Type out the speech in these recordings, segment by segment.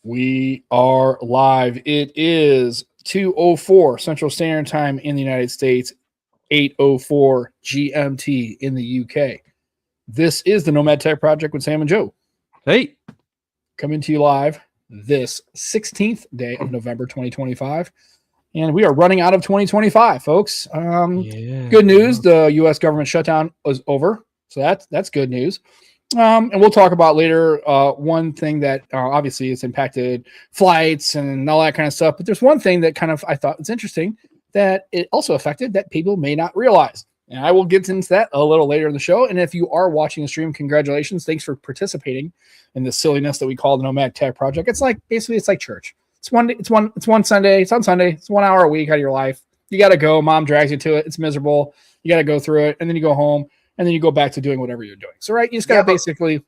We are live. It is 2:04 Central Standard Time in the United States, 8:04 GMT in the UK. This is the Nomad Tech Project with Sam and Joe. Hey. Coming to you live this 16th day of November 2025. And we are running out of 2025, folks. Good news. The U.S. government shutdown was over. So that's good news. And we'll talk about later one thing that obviously has impacted flights and all that kind of stuff. But there's one thing that kind of I thought was interesting that it also affected that people may not realize. And I will get into that a little later in the show. And if you are watching the stream, congratulations. Thanks for participating in the silliness that we call the Nomad Tech Project. It's like it's like church. It's one Sunday. It's on Sunday. It's 1 hour a week out of your life. You got to go. Mom drags you to it. It's miserable. You got to go through it. And then you go home. And then you go back to doing whatever you're doing. So, right, you just got to basically.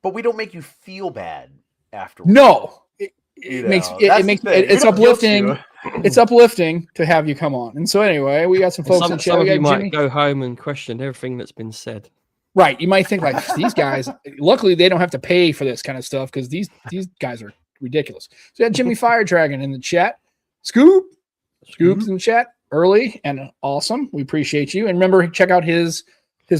But we don't make you feel bad afterwards. No, it's uplifting. It's uplifting to have you come on. And so, anyway, we got some folks in chat. Some of you might go home and question everything that's been said. Right, you might think like these guys. Luckily, they don't have to pay for this kind of stuff because these guys are ridiculous. So, we got Jimmy Fire Dragon in the chat. Scoops in the chat early and awesome. We appreciate you. And remember, check out his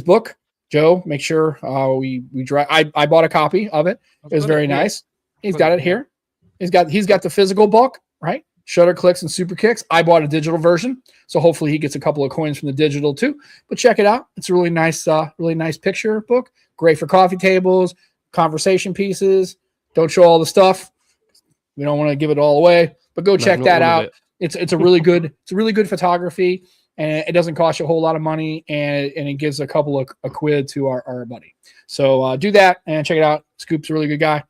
book, Joe. Make sure we drive. I bought a copy of it. It was very nice. He's got it here. He's got the physical book, right? Shutter clicks and super kicks. I bought a digital version, so hopefully he gets a couple of coins from the digital too. But check it out. It's a really nice picture book. Great for coffee tables, conversation pieces. Don't show all the stuff. We don't want to give it all away, but go check that out. It's a really good photography. And it doesn't cost you a whole lot of money, and it gives a couple of a quid to our buddy. So do that and check it out. Scoop's a really good guy,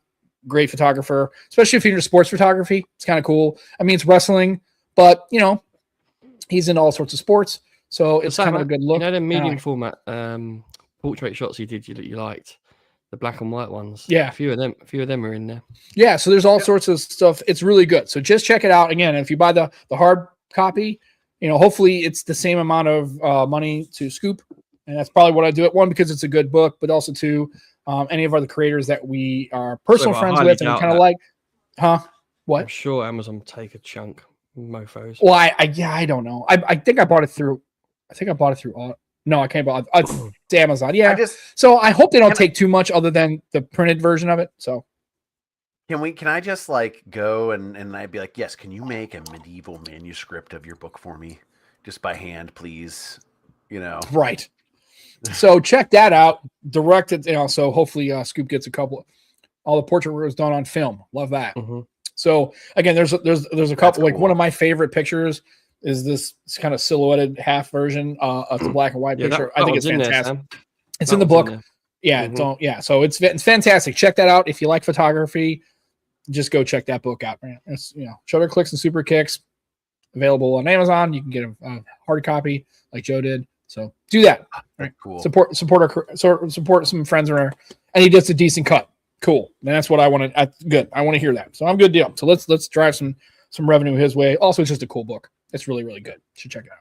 great photographer, especially if you're into sports photography. It's kind of cool. I mean, it's wrestling, but he's into all sorts of sports, so it's kind of a good look. You know the medium format portrait shots he did you liked, the black and white ones. Yeah, a few of them are in there. Yeah, so there's all sorts of stuff. It's really good. So just check it out. Again, if you buy the hard copy. Hopefully it's the same amount of money to Scoop. And that's probably what I do it. One, because it's a good book, but also two, any of other creators that we are personal friends with and kind of like, what? I'm sure Amazon will take a chunk, mofos. Well, I don't know. I think I bought it through, no, I can't buy it. It's Amazon. Yeah. So I hope they don't take too much other than the printed version of it. So. Can I just like go and I'd be like, yes, can you make a medieval manuscript of your book for me? Just by hand, please. Right. So check that out. Directed, so hopefully Scoop gets all the portrait work was done on film. Love that. Mm-hmm. So again, there's a couple, like one of my favorite pictures is this kind of silhouetted half version of the black and white picture. I think it's fantastic. It's in the book. Yeah. Mm-hmm. So it's fantastic. Check that out. If you like photography, just go check that book out, man. It's Shutter Clicks and Super Kicks, available on Amazon. You can get a hard copy like Joe did. So do that. Right? Cool. Support some friends around, and he does a decent cut. Cool. And that's what I want to. Good. I want to hear that. So I'm good deal. So let's drive some revenue his way. Also, it's just a cool book. It's really really good. You should check it out.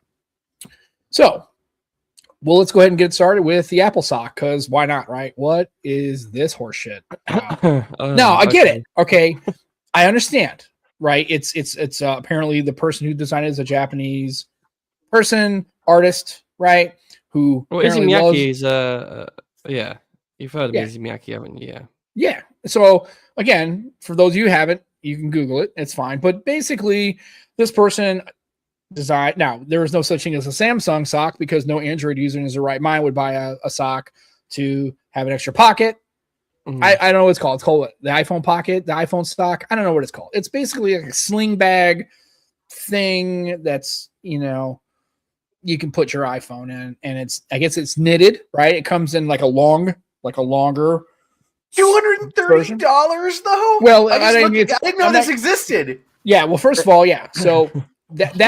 So. Well, let's go ahead and get started with the Apple sock, because why not, right? What is this horse shit? No, I get it. Okay, I understand, right? It's apparently the person who designed it is a Japanese artist, right? Who Izzy Miyake is yeah. You've heard of Izzy Miyake, haven't you? Yeah. Yeah. So again, for those of you who haven't, you can Google it. It's fine. But basically, this person design. Now, there is no such thing as a Samsung sock because no Android user in his right mind would buy a sock to have an extra pocket. Mm-hmm. I don't know what it's called. It's called the iPhone pocket, the iPhone sock. I don't know what it's called. It's basically like a sling bag thing that's, you can put your iPhone in, and I guess it's knitted, right? It comes in like a longer $230 though. Well, I didn't know this existed. Yeah. Well, first of all, yeah. So that's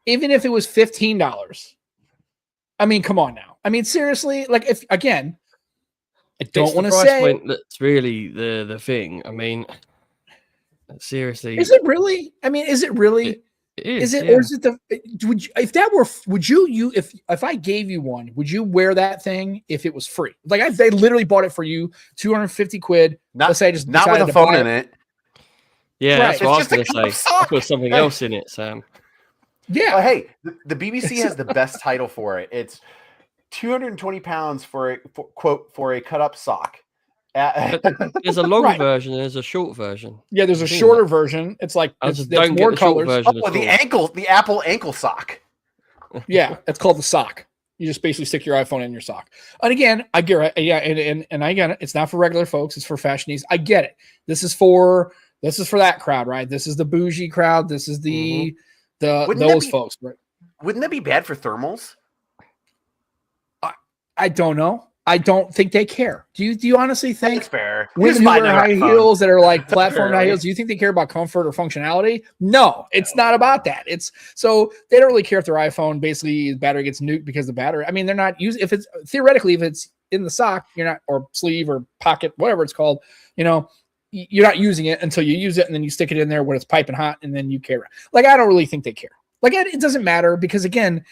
even if it was $15. I mean, come on now. I mean, seriously, like if again, I don't want to say that's really the thing. I mean, seriously, is it really? I mean, is it really? It Is is. it, Yeah. or is it the? Would you, if that were? Would you if I gave you one? Would you wear that thing if it was free? Like they literally bought it for you, 250 quid. Not, Let's say I just not with decided a to phone buy in it. Yeah, Right. that's what I was It's just going a to say. cup I sock. put something else in it, Sam. Yeah. Oh, hey, the BBC has the best title for it. It's 220 pounds for a for a cut up sock. There's a long Right. version and there's a short version. Yeah, there's a I've seen shorter that. version. It's like I it's just don't more get the short colors. version Oh, at the all. the Apple ankle sock. Yeah, it's called the sock. You just basically stick your iPhone in your sock. And again, I get it. Yeah, and I get it. It's not for regular folks. It's for fashionistas. I get it. This is for that crowd, right? This is the bougie crowd. This is the Wouldn't those that be- folks, right? Wouldn't that be bad for thermals? I don't know. I don't think they care. Do you honestly think That's fair. women Just who buy wear another high iPhone. heels that are like platform high Apparently. heels, do you think they care about comfort or functionality? No, it's not about that. It's so they don't really care if their iPhone basically battery gets nuked because the battery. I mean, they're not using if it's theoretically if it's in the sock, you're not or sleeve or pocket, whatever it's called, you're not using it until you use it and then you stick it in there when it's piping hot and then you carry it. Like I don't really think they care. Like it doesn't matter because again.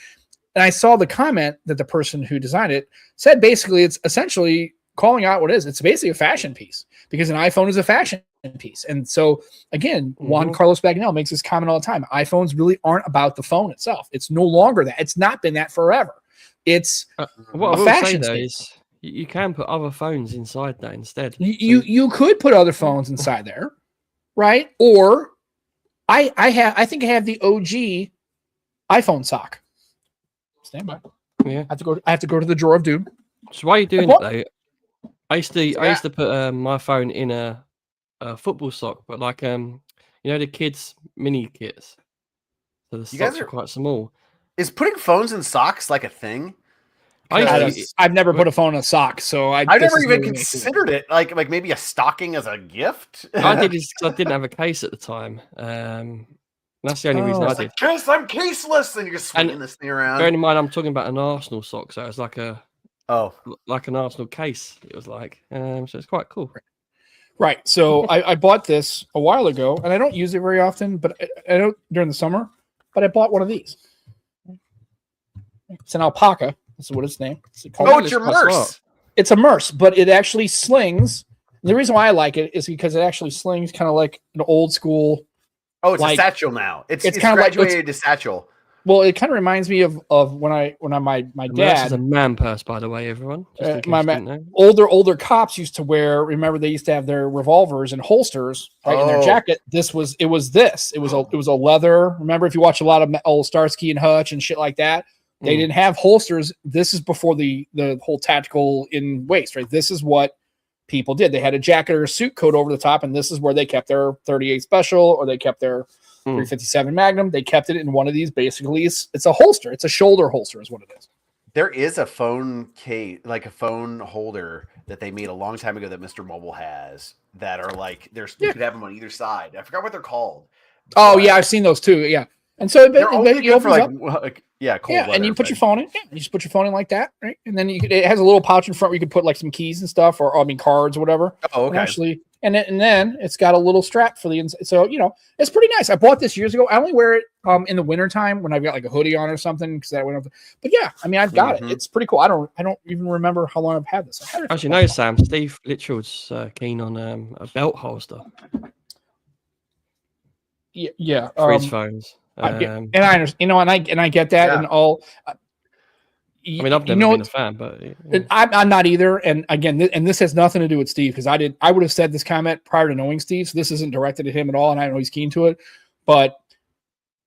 And I saw the comment that the person who designed it said basically it's essentially calling out what it is. It's basically a fashion piece because an iPhone is a fashion piece. And so, again, Juan Carlos Bagnell makes this comment all the time. iPhones really aren't about the phone itself. It's no longer that. It's not been that forever. It's what a I will fashion say, though, statement. is you can put other phones inside that instead. You could put other phones inside there, right? Or I think I have the OG iPhone sock. Stand by. Yeah. I have to go to the drawer of doom. So while you're doing it though, I used to put my phone in a football sock, but like the kids mini kits. So the socks are quite small. Is putting phones in socks like a thing? I've never put a phone in a sock, so I've never even considered it. Like maybe a stocking as a gift. I did because I didn't have a case at the time. That's the only reason I did. Case, I'm caseless, and you're swinging this thing around. Bearing in mind, I'm talking about an Arsenal sock, so it's like an Arsenal case. It was like, so it's quite cool. Right. So I bought this a while ago, and I don't use it very often, but I don't during the summer. But I bought one of these. It's an alpaca. That's what it's named. It's your Merce. It's a Merce, but it actually slings. And the reason why I like it is because it actually slings kind of like an old school. Oh, it's a satchel now. It's kind of graduated to satchel. Well, it kind of reminds me of when my dad. This is a man purse, by the way, everyone. Older cops used to wear. Remember, they used to have their revolvers and holsters right in their jacket. It was a leather. Remember, if you watch a lot of old Starsky and Hutch and shit like that, they didn't have holsters. This is before the whole tactical in waist, right? This is what people did. They had a jacket or a suit coat over the top, and this is where they kept their 38 Special or they kept their 357 Magnum. They kept it in one of these. Basically, it's a holster. It's a shoulder holster, is what it is. There is a phone case, like a phone holder that they made a long time ago that Mr. Mobile has that are like you could have them on either side. I forgot what they're called. Oh yeah, I've seen those too. Yeah, and so they're only good for cold weather, and you put your phone in. Yeah, you just put your phone in like that, right? And then it has a little pouch in front where you could put like some keys and stuff, or cards or whatever. Oh, okay. And then it's got a little strap for the inside. So, it's pretty nice. I bought this years ago. I only wear it in the wintertime when I've got like a hoodie on or something because that went up. But yeah, I mean, I've got it. It's pretty cool. I don't even remember how long I've had this. Actually, no, Sam. Steve Litchfield's keen on a belt holster. Yeah. For his phones. And I understand, and I get that and all. I mean, I've never been a fan, but I'm not either. And again, this has nothing to do with Steve because I would have said this comment prior to knowing Steve. So this isn't directed at him at all, and I know he's keen to it. But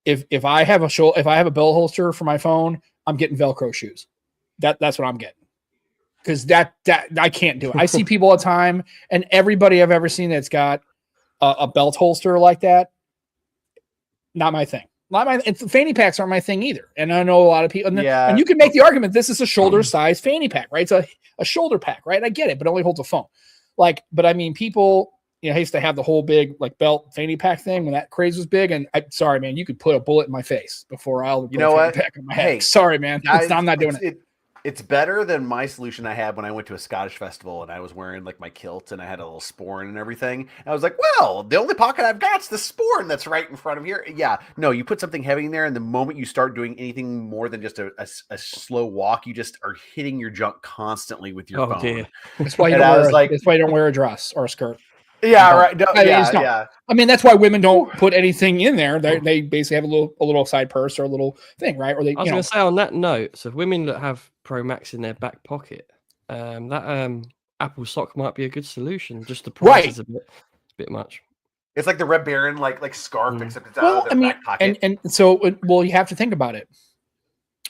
if I have a belt holster for my phone, I'm getting Velcro shoes. That's what I'm getting because that I can't do it. I see people all the time, and everybody I've ever seen that's got a belt holster like that, not my thing. Fanny packs aren't my thing either. And I know a lot of people, and you can make the argument this is a shoulder size fanny pack, right? It's a shoulder pack, right? I get it, but it only holds a phone. But I mean, people, I used to have the whole big like belt fanny pack thing when that craze was big. And sorry, man, you could put a bullet in my face before I'll put a fanny pack on my head. Sorry, man. Guys, I'm not doing it. It's better than my solution I had when I went to a Scottish festival and I was wearing like my kilt and I had a little sporn and everything. And I was like, well, the only pocket I've got is the sporn that's right in front of here. Yeah, no, you put something heavy in there, and the moment you start doing anything more than just a slow walk, you just are hitting your junk constantly with your phone. Dear. That's why you don't wear a dress or a skirt. Yeah, right. No, yeah. I mean, that's why women don't put anything in there. They basically have a little side purse or a little thing, right? Or I was going to say on that note, so women that have Pro Max in their back pocket, that Apple sock might be a good solution. Just the price is a bit much. It's like the Red Baron like scarf, except it's out of the back pocket. And so you have to think about it.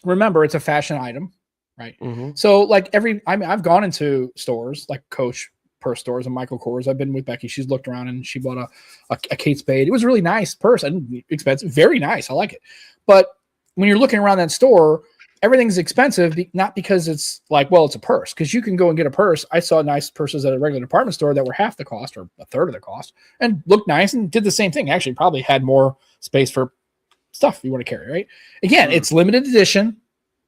Remember, it's a fashion item, right? Mm-hmm. So like I've gone into stores like Coach purse stores and Michael Kors. I've been with Becky. She's looked around and she bought a Kate Spade. It was a really nice purse. I didn't expensive, very nice. I like it. But when you're looking around that store, everything's expensive, not because it's like, well, it's a purse, because you can go and get a purse. I saw nice purses at a regular department store that were half the cost or a third of the cost and looked nice and did the same thing. Actually, probably had more space for stuff you want to carry, right? Again, it's limited edition,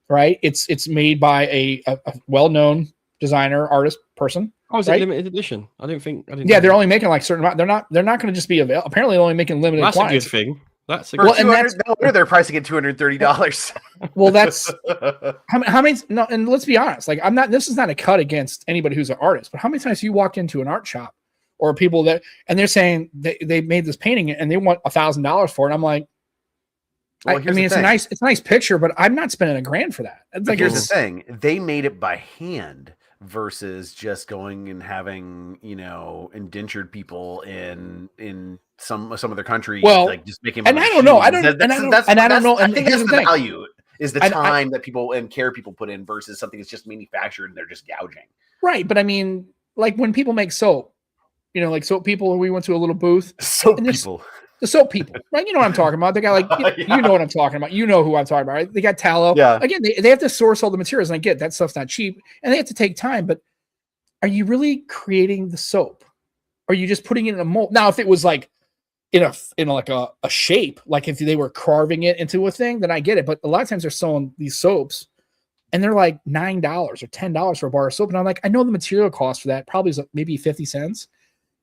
right? It's made by a well-known designer, artist, person. Oh, is it limited edition? I didn't. Yeah, they're only making like certain amount. They're not going to just be available. Apparently, they're only making limited quantities. That's a good thing. That's a good thing. And they're pricing at $230. Well, that's how many? No, and let's be honest. Like, I'm not. This is not a cut against anybody who's an artist, but how many times you walk into an art shop or people that and they're saying they made this painting and they want $1,000 for it? I'm like, well, I mean, it's a nice picture, but I'm not spending $1,000 for that. It's like, here's the thing: they made it by hand. Versus just going and having, indentured people in some other country, like just making. And I don't know. I don't know. I think that's the value is the time that people and care people put in versus something that's just manufactured and they're just gouging. Right, but I mean, like when people make soap, like soap people. We went to a little booth. The soap people, right? You know what I'm talking about. They got like, you know what I'm talking about. You know who I'm talking about, right? They got tallow. Yeah. Again, they have to source all the materials, and I get that stuff's not cheap, and they have to take time. But are you really creating the soap? Or are you just putting it in a mold? Now, if it was like in a shape, like if they were carving it into a thing, then I get it. But a lot of times they're selling these soaps, and they're like $9 or $10 for a bar of soap, and I'm like, I know the material cost for that probably is maybe 50 cents.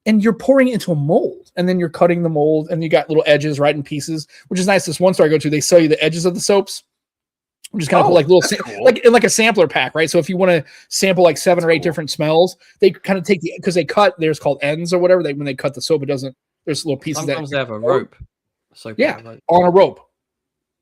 And you're pouring it into a mold, and then you're cutting the mold, and you got little edges right in pieces, which is nice. This one store I go to, they sell you the edges of the soaps. I'm just kind of put like little, cool. like in like a sampler pack, right? So if you want to sample like 7 or 8 different smells, they kind of take because they cut. There's called ends or whatever. When they cut the soap, it doesn't. There's little pieces. Sometimes they have a rope. So on a rope.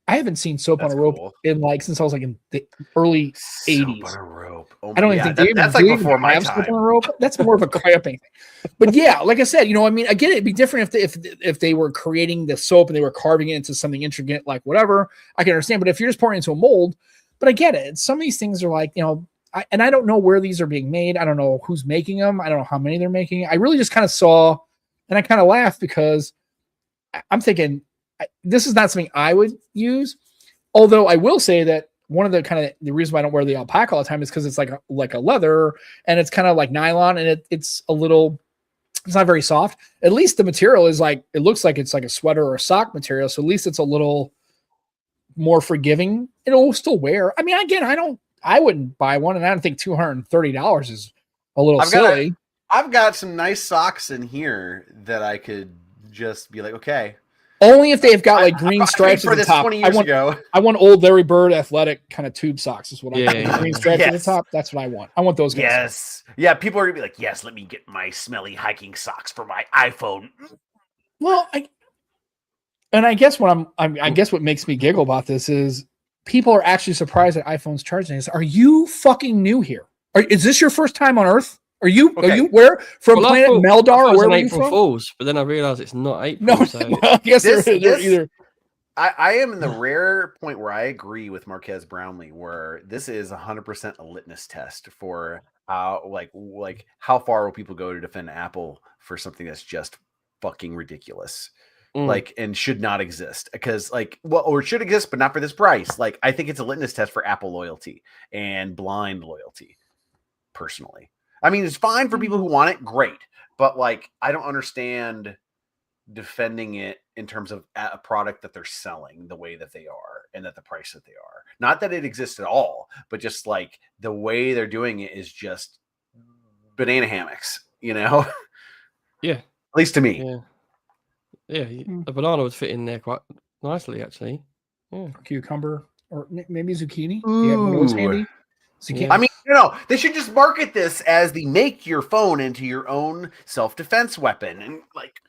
I haven't seen soap on a rope in since I was like in the early 80s. On a rope. I don't even think that's like before my time. Soap on a rope. That's more of a cramping thing. But yeah, like I said, I mean, I get it. It'd be different if they were creating the soap and they were carving it into something intricate, like whatever. I can understand. But if you're just pouring it into a mold, but I get it. Some of these things are like, and I don't know where these are being made. I don't know who's making them. I don't know how many they're making. I really just kind of saw, and I kind of laughed because I'm thinking, this is not something I would use. Although I will say that one of the reason why I don't wear the alpaca all the time is because it's like a leather and it's kind of like nylon and it's not very soft. At least the material is it looks like it's like a sweater or a sock material. So at least it's a little more forgiving. It'll still wear. I mean, again, I wouldn't buy one, and I don't think $230 is a little silly. I've got some nice socks in here that I could just be like, okay. Only if they've got like green stripes at the top. 20 years ago. I want old Larry Bird athletic kind of tube socks is what I want. Green stripes at the top. That's what I want. I want those guys. Yes. Yeah. People are gonna be like, yes, let me get my smelly hiking socks for my iPhone. Well, I guess I guess what makes me giggle about this is people are actually surprised that iPhone's charging this. Are you fucking new here? Is this your first time on Earth? Are you where from planet Meldar or where are you from? Fools, but then I realized it's not April. No, so. Well, I guess they're either. I am in the rare point where I agree with Marquez Brownlee, where this is 100% a litmus test for how how far will people go to defend Apple for something that's just fucking ridiculous, and should not exist because or should exist but not for this price. I think it's a litmus test for Apple loyalty and blind loyalty. Personally. I mean, it's fine for people who want it, great. But I don't understand defending it in terms of a product that they're selling the way that they are and at the price that they are. Not that it exists at all, but just like the way they're doing it is just banana hammocks, Yeah. At least to me. Yeah. The banana would fit in there quite nicely, actually. Yeah. Cucumber or maybe zucchini. Do you have one of those handy? Yeah. I mean, they should just market this as the make your phone into your own self-defense weapon. And like,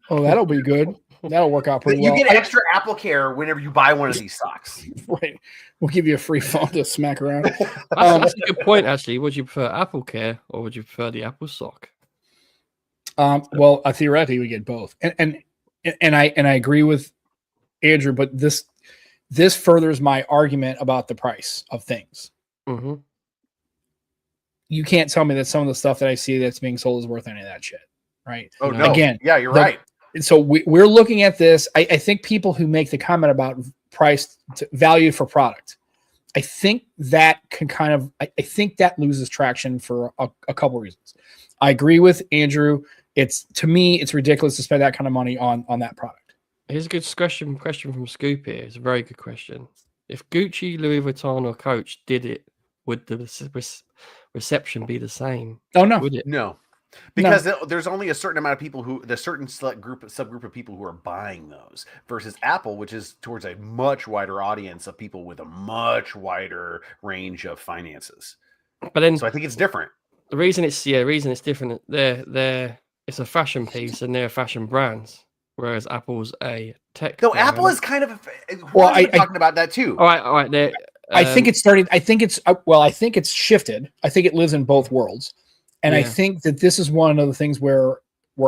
oh, that'll be good. That'll work out pretty well. You get extra Apple Care whenever you buy one of these socks. Right. We'll give you a free phone to smack around. That's a good point, actually. Would you prefer Apple Care or would you prefer the Apple Sock? Well, theoretically, we get both. And I agree with Andrew, but this furthers my argument about the price of things. Mm-hmm. You can't tell me that some of the stuff that I see that's being sold is worth any of that shit, right? Oh, no. Again, yeah, you're right. So we're looking at this. I think people who make the comment about price value for product, I think that can kind of, I think that loses traction for a couple reasons. I agree with Andrew. To me, it's ridiculous to spend that kind of money on that product. Here's a good question from Scoop here. It's a very good question. If Gucci, Louis Vuitton, or Coach did it, would the reception be the same? Oh, no. Would it? No. Because there's only a certain amount of people there's certain subgroup of people who are buying those versus Apple, which is towards a much wider audience of people with a much wider range of finances. But then, so I think it's different. The reason it's different. It's a fashion piece and they're fashion brands, whereas Apple's a tech. No, Apple is kind of. I'm talking about that too. All right. I think it's starting. I think it's shifted. I think it lives in both worlds. And I think that this is one of the things where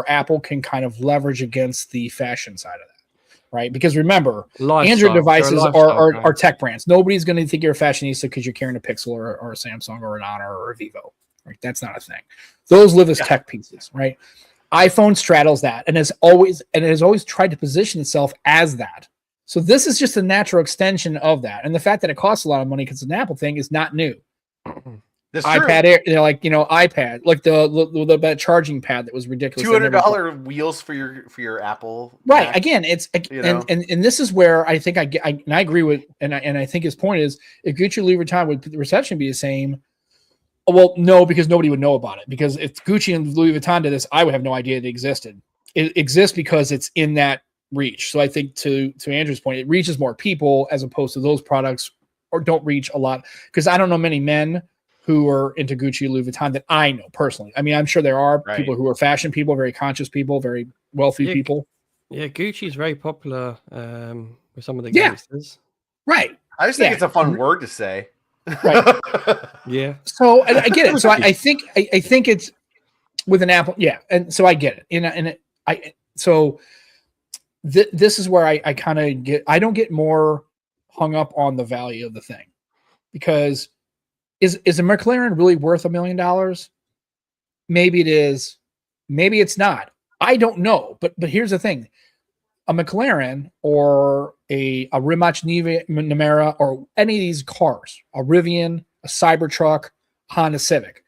Apple can kind of leverage against the fashion side of that, right? Because remember, Android devices are tech brands. Nobody's going to think you're a fashionista because you're carrying a Pixel or a Samsung or an Honor or a Vivo. Right? That's not a thing. Those live as tech pieces, right? iPhone straddles that and has always tried to position itself as that. So this is just a natural extension of that. And the fact that it costs a lot of money because it's an Apple thing is not new. That's iPad Air, iPad, like the charging pad that was ridiculous. $200 wheels for your Apple. Right. Mac. Again, it's and this is where I think I agree with and I think his point is if Gucci Louis Vuitton would the reception be the same. Well, no, because nobody would know about it. Because if Gucci and Louis Vuitton did this, I would have no idea it existed. It exists because it's in that reach. So I think to Andrew's point, it reaches more people as opposed to those products or don't reach a lot. Because I don't know many men who are into Gucci, Louis Vuitton that I know personally. I mean, I'm sure there are people who are fashion people, very conscious people, very wealthy people. Yeah, Gucci is very popular with some of the gangsters. Right. I just think it's a fun word to say. Right. Yeah. So I get it. So I think it's with an Apple. Yeah. And so I get it. This is where I kind of I don't get more hung up on the value of the thing because is a McLaren really worth $1 million? Maybe it is. Maybe it's not. I don't know. But here's the thing. A McLaren or a Rimac Nemera or any of these cars, a Rivian, a Cybertruck, Honda Civic,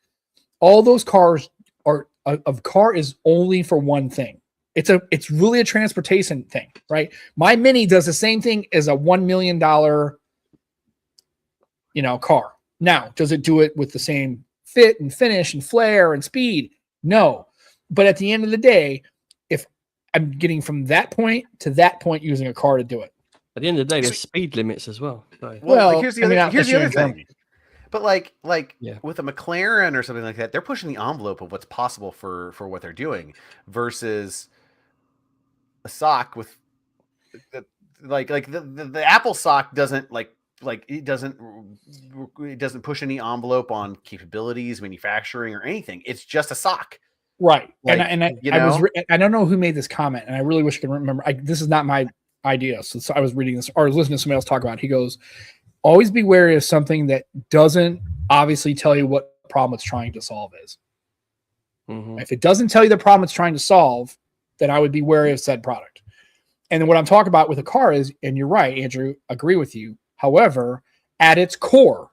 all those cars a car is only for one thing. It's really a transportation thing, right? My Mini does the same thing as a $1 million, car. Now, does it do it with the same fit and finish and flair and speed? No. But at the end of the day, if I'm getting from that point to that point using a car to do it. At the end of the day, there's speed limits as well. So. Well, here's the other thing. But with a McLaren or something like that, they're pushing the envelope of what's possible for what they're doing versus a sock with the Apple sock doesn't it doesn't push any envelope on capabilities, manufacturing, or anything. It's just a sock. Right. I don't know who made this comment, and I really wish I could remember. This is not my idea. So I was reading this or listening to somebody else talk about it. He goes, always be wary of something that doesn't obviously tell you what problem it's trying to solve is. Mm-hmm. If it doesn't tell you the problem it's trying to solve, then I would be wary of said product. And then what I'm talking about with a car is, and you're right, Andrew, agree with you. However, at its core,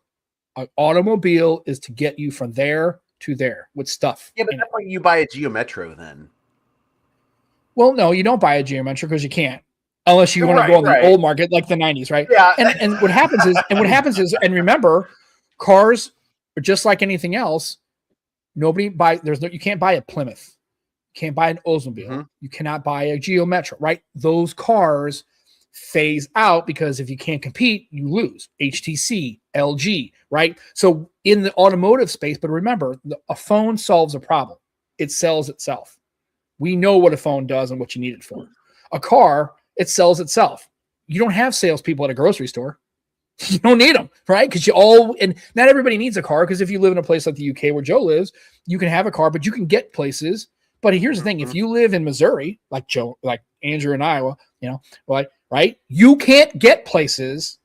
an automobile is to get you from there to there with stuff. Yeah, but that's why you buy a Geo Metro then. Well, no, you don't buy a geometric because you can't, unless you want to go on the old market like the 90s, right? Yeah. And what happens is, and remember, cars are just like anything else. You can't buy a Plymouth, you can't buy an Oldsmobile, you cannot buy a geometric, right? Those cars phase out because if you can't compete, you lose. HTC, LG, right? So in the automotive space, but remember, a phone solves a problem. It sells itself. We know what a phone does and what you need it for. A car, it sells itself. You don't have salespeople at a grocery store. You don't need them, right? Because and not everybody needs a car, because if you live in a place like the UK where Joe lives, you can have a car, but you can get places. But here's the thing: if you live in Missouri, like Joe, like Andrew in Iowa, right? You can't get places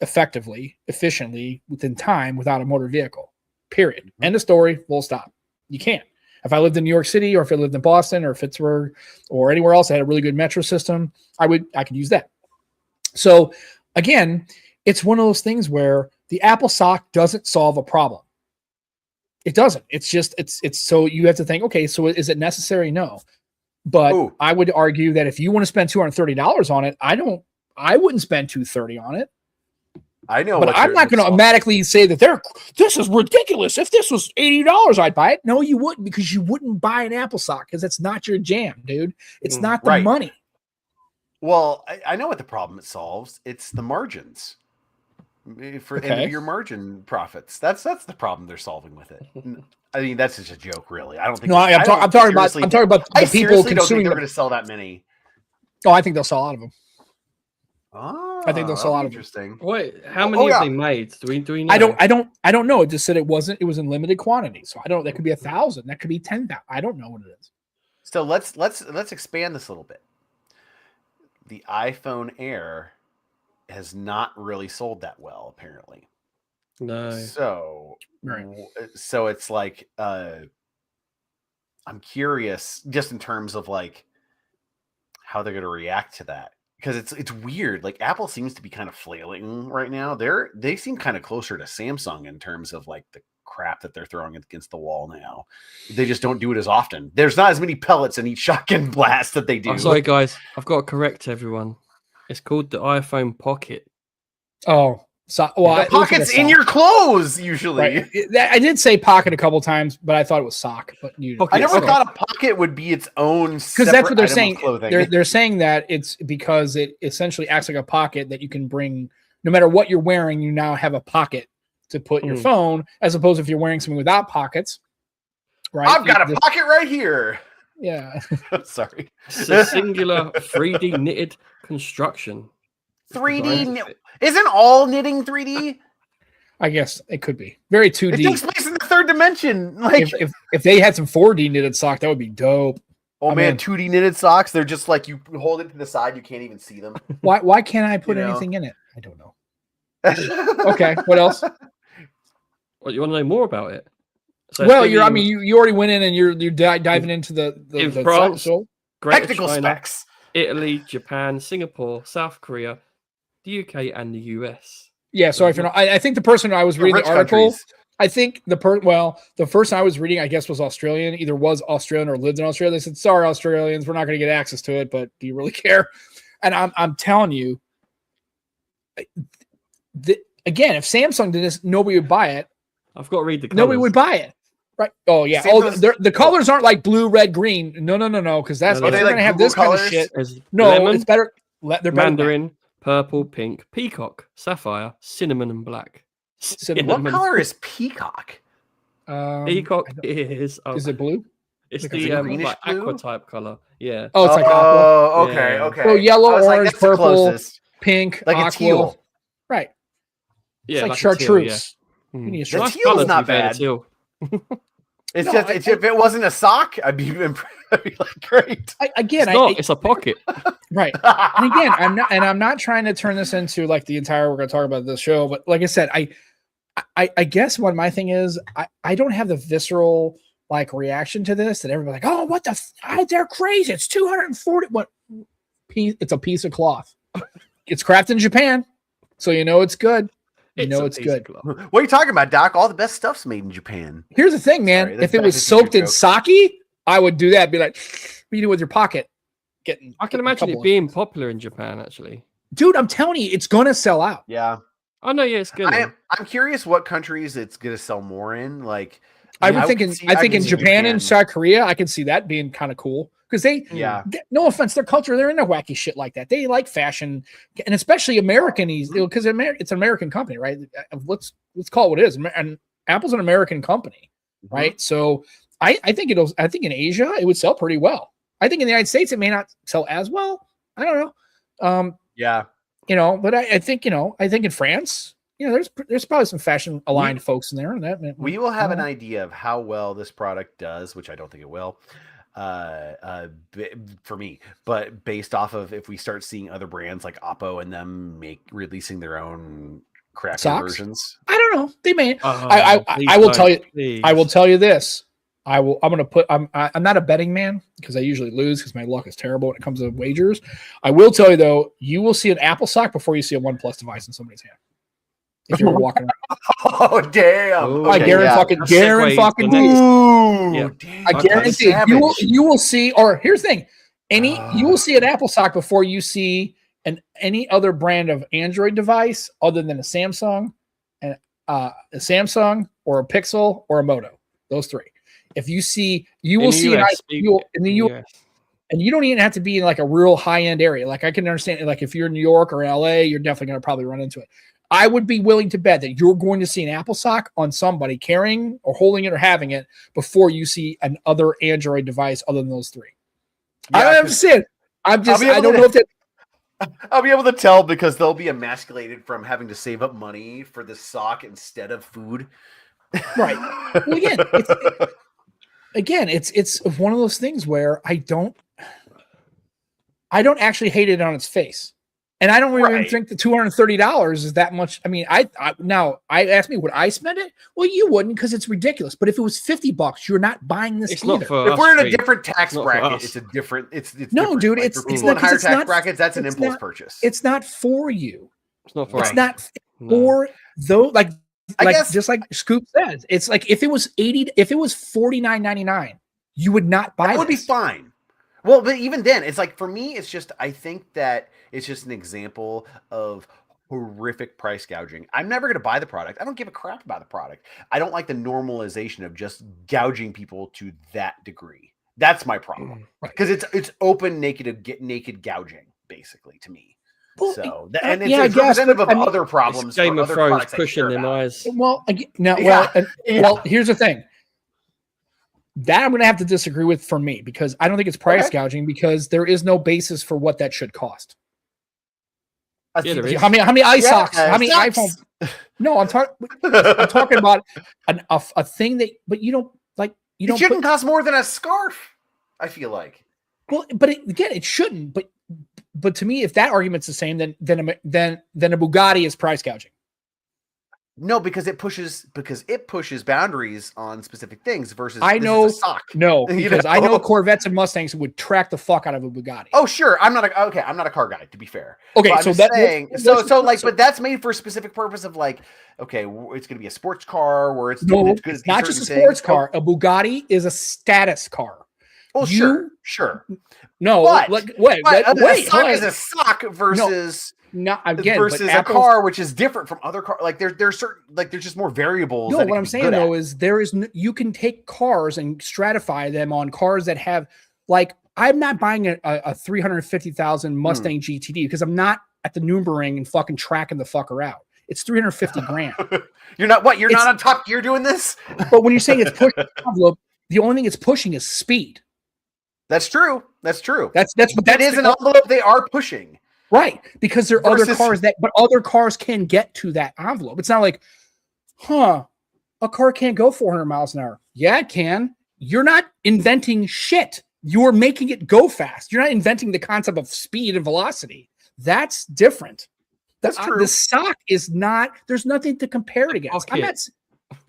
effectively, efficiently, within time without a motor vehicle. Period. End of story. Full stop. You can't. If I lived in New York City, or if I lived in Boston or Pittsburgh or anywhere else that had a really good metro system, I could use that. So again, it's one of those things where the Apple sock doesn't solve a problem. It doesn't. It's just, it's so you have to think, okay, so is it necessary? No. But I would argue that if you want to spend $230 on it, I wouldn't spend $230 on it. I know, but I'm not going to automatically say that this is ridiculous. If this was $80, I'd buy it. No, you wouldn't, because you wouldn't buy an Apple sock because that's not your jam, dude. It's not the money. Well, I know what the problem it solves. It's the margins for end of year margin profits. That's the problem they're solving with it. I mean, that's just a joke, really. I don't think. No, I'm talking about the people consuming. Don't think they're going to sell that many. Oh, I think they'll sell a lot of them. Oh, I think they'll sell a lot of them. Interesting. Wait, how many have they made? Do we know? I don't know. It just said it was in limited quantity. So I don't. That could be 1,000. That could be 10,000. I don't know what it is. So let's expand this a little bit. The iPhone Air has not really sold that well, apparently. No. So it's like I'm curious just in terms of like how they're going to react to that, because it's weird. Like Apple seems to be kind of flailing right now. They seem kind of closer to Samsung in terms of like the crap that they're throwing against the wall now. They just don't do it as often. There's not as many pellets in each shotgun blast that they do. I'm sorry, guys. I've got to correct everyone. It's called the iPhone Pocket. Oh, so the pocket's in your clothes usually. Right. I did say pocket a couple times, but I thought it was sock. But I never thought a pocket would be its own, because that's what they're saying. They're saying that it's because it essentially acts like a pocket that you can bring no matter what you're wearing. You now have a pocket to put your phone, as opposed to if you're wearing something without pockets. Right? I've got a pocket right here. Yeah. Sorry. It's a singular 3D knitted construction. 3D isn't all knitting 3D? I guess it could be very 2D. It takes place in the third dimension. Like if they had some 4D knitted sock, that would be dope. Oh man, 2D knitted socks, they're just like you hold it to the side, you can't even see them. Why can't I put anything in it? I don't know. Okay, what else? Well, you want to know more about it? So you already went in and you're diving into the France, technical specs. Italy, Japan, Singapore, South Korea, the UK, and the US. Yeah, sorry for I think the person I was reading the article. Countries. I think the first I was reading, I guess, was Australian. Either was Australian or lived in Australia. They said, "Sorry, Australians, we're not going to get access to it, but do you really care?" And I'm telling you, again, if Samsung did this, nobody would buy it. I've got to read the colors. Nobody would buy it. Right. Oh, yeah. The colors aren't like blue, red, green. No. Because that's they're going to have this colors? Kind of shit. No, lemon, it's better. They're Mandarin, purple, pink, peacock, sapphire, cinnamon, and black. What color is peacock? Peacock is. Is it blue? It's the like aqua type color. Yeah. Oh, it's like aqua. Oh, okay, yeah. Okay. So yellow, orange, purple, pink, like aqua. A teal. Right. Yeah, it's like chartreuse. The teal is not bad. It's just if it wasn't a sock, I'd be like, great. It's a pocket. Right. And again, I'm not trying to turn this into like the entire we're going to talk about this show, but like I said, I guess what my thing is, I don't have the visceral like reaction to this that everybody's like, oh, what they're crazy. It's 240. What? It's a piece of cloth. It's crafted in Japan, so you know it's good. It's good. What are you talking about, Doc? All the best stuff's made in Japan. Here's the thing, man. If it was soaked in sake, I would do that. Be like, What do you do with your pocket? I can imagine it being popular in Japan, actually. Dude, I'm telling you, it's gonna sell out. Yeah. Oh no, yeah, it's good. I'm curious what countries it's gonna sell more in. Like, I think in Japan and South Korea, I can see that being kind of cool because no offense, their culture, they're into wacky shit like that. They like fashion, and especially Americanese, because it's an American company, right? Let's call it what it is. And Apple's an American company, right? So I think in Asia it would sell pretty well. I think in the United States it may not sell as well. I don't know. But I think in France, there's probably some fashion aligned folks in there. And that we will have an idea of how well this product does, which I don't think it will, for me. But based off of if we start seeing other brands like Oppo and them releasing their own crappy versions, I don't know. They may. I will tell you. Please. I will tell you this. I'm not a betting man because I usually lose because my luck is terrible when it comes to wagers. I will tell you though, you will see an Apple sock before you see a OnePlus device in somebody's hand. If you're walking around. Oh damn! I guarantee you will see. Or here's the thing: you will see an Apple sock before you see any other brand of Android device other than a Samsung, and a Samsung or a Pixel or a Moto. Those three. If you see, you will see and you don't even have to be in like a real high end area. Like I can understand, like if you're in New York or LA, you're definitely going to probably run into it. I would be willing to bet that you're going to see an Apple sock on somebody carrying or holding it or having it before you see another Android device other than those three. Yeah, I understand. I don't know if that. I'll be able to tell because they'll be emasculated from having to save up money for the sock instead of food. Right. Well, again, it's one of those things where I don't actually hate it on its face. And I don't even think the $230 is that much. I mean, I asked me, would I spend it? Well, you wouldn't because it's ridiculous. But if it was $50, you're not buying this either. If we're in a different tax bracket, it's a different. It's no, different. dude. Like it's not higher tax brackets. That's an impulse purchase. It's not for you. It's not for. It's not for those. Like just like Scoop says, it's like if it was $49.99, you would not buy. That would be fine. Well, but even then, it's like for me, it's just I think that it's just an example of horrific price gouging. I'm never going to buy the product. I don't give a crap about the product. I don't like the normalization of just gouging people to that degree. That's my problem because it's open naked gouging basically to me. Well, so and it's representative of other problems. Game of Thrones pushing their eyes. Well, here's the thing. That I'm going to have to disagree with for me because I don't think it's price gouging because there is no basis for what that should cost. How many eye socks? How many iPhones? No, I'm talking about a thing that, but you don't like. It shouldn't cost more than a scarf. I feel like. Well, but it shouldn't. But to me, if that argument's the same, then a Bugatti is price gouging. No, because it pushes boundaries on specific things versus I know this is a sock. No, because I know Corvettes and Mustangs would track the fuck out of a Bugatti. Oh, sure. I'm not a car guy, to be fair. Okay, so but that's made for a specific purpose of like, okay, it's going to be a sports car where it's not just a sports car. A Bugatti is a status car. Oh, sure. No, wait. A sock is a sock versus. Not again versus a car, which is different from other cars. Like there's certain, like there's just more variables. No, what I'm saying though is you can take cars and stratify them on cars that have like I'm not buying a $350,000 Mustang GTD because I'm not at the Nürburgring and fucking tracking the fucker out. It's $350,000. You're not on Top Gear doing this. But when you're saying it's pushing the envelope, the only thing it's pushing is speed. That's true. That's that is an envelope they are pushing. Right, because there are other cars but other cars can get to that envelope. It's not like, a car can't go 400 miles an hour. Yeah, it can. You're not inventing shit. You're making it go fast. You're not inventing the concept of speed and velocity. That's different. That's true. The sock is not. There's nothing to compare it against.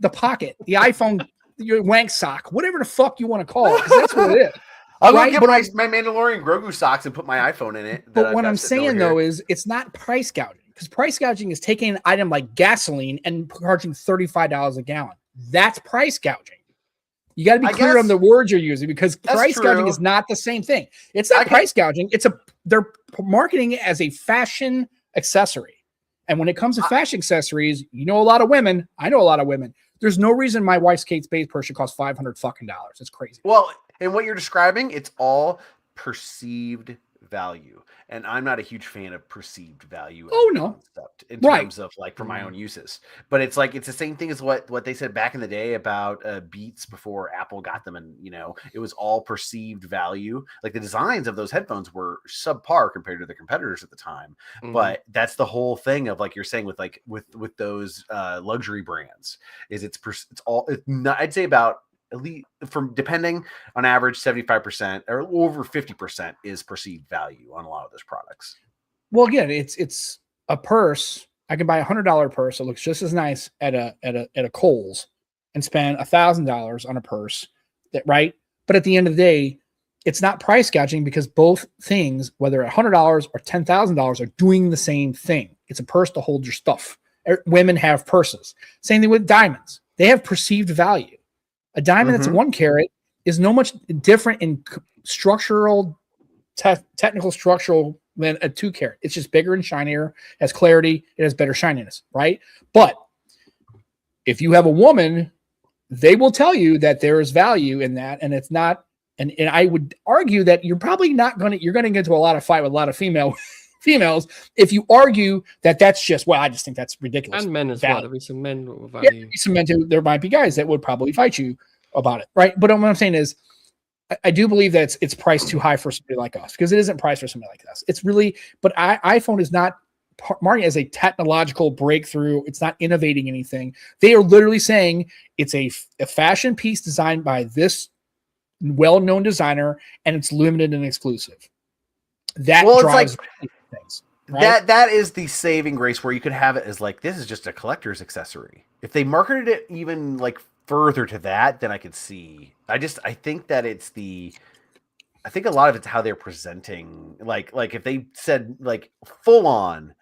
The pocket, the iPhone, your wank sock, whatever the fuck you want to call it. 'Cause that's what it is. I'll go get my Mandalorian Grogu socks and put my iPhone in it. But what I'm saying though is it's not price gouging because price gouging is taking an item like gasoline and charging $35 a gallon. That's price gouging. You got to be clear on the words you're using, because price gouging is not the same thing. It's not price gouging. They're marketing it as a fashion accessory. And when it comes to fashion accessories, you know a lot of women. I know a lot of women. There's no reason my wife's Kate Spade purse should cost $500 fucking dollars. It's crazy. Well, and what you're describing, it's all perceived value, and I'm not a huge fan of perceived value. Concept in terms of like for my own uses, but it's like it's the same thing as what they said back in the day about Beats before Apple got them, and it was all perceived value. Like the designs of those headphones were subpar compared to the competitors at the time, but that's the whole thing of like you're saying with like with those luxury brands is it's not, I'd say about at least from depending on average 75% or over 50% is perceived value on a lot of those products. Well, again, it's a purse. I can buy $100 purse. It looks just as nice at a Kohl's and spend $1,000 on a purse right. But at the end of the day, it's not price gouging because both things, whether $100 or $10,000, are doing the same thing. It's a purse to hold your stuff. Women have purses. Same thing with diamonds. They have perceived value. A diamond that's 1 carat is no much different in technical structural than a 2 carat. It's just bigger and shinier, has clarity, it has better shininess, right? But if you have a woman, they will tell you that there is value in that, and it's not. And I would argue that you're probably not going to. You're going to get into a lot of fight with a lot of females if you argue that that's just, well, I just think that's ridiculous. And men as well. There'll be some men with value. Yeah, some men too. There might be guys that would probably fight you about it, right? But what I'm saying is, I do believe that it's priced too high for somebody like us, because it isn't priced for somebody like us. It's really, but iPhone is not marketing as a technological breakthrough. It's not innovating anything. They are literally saying it's a fashion piece designed by this well-known designer, and it's limited and exclusive. That drives things. Right? That is the saving grace, where you could have it as like, this is just a collector's accessory. If they marketed it even like further to that, then I could see. I think that I think a lot of it's how they're presenting. Like if they said like full on,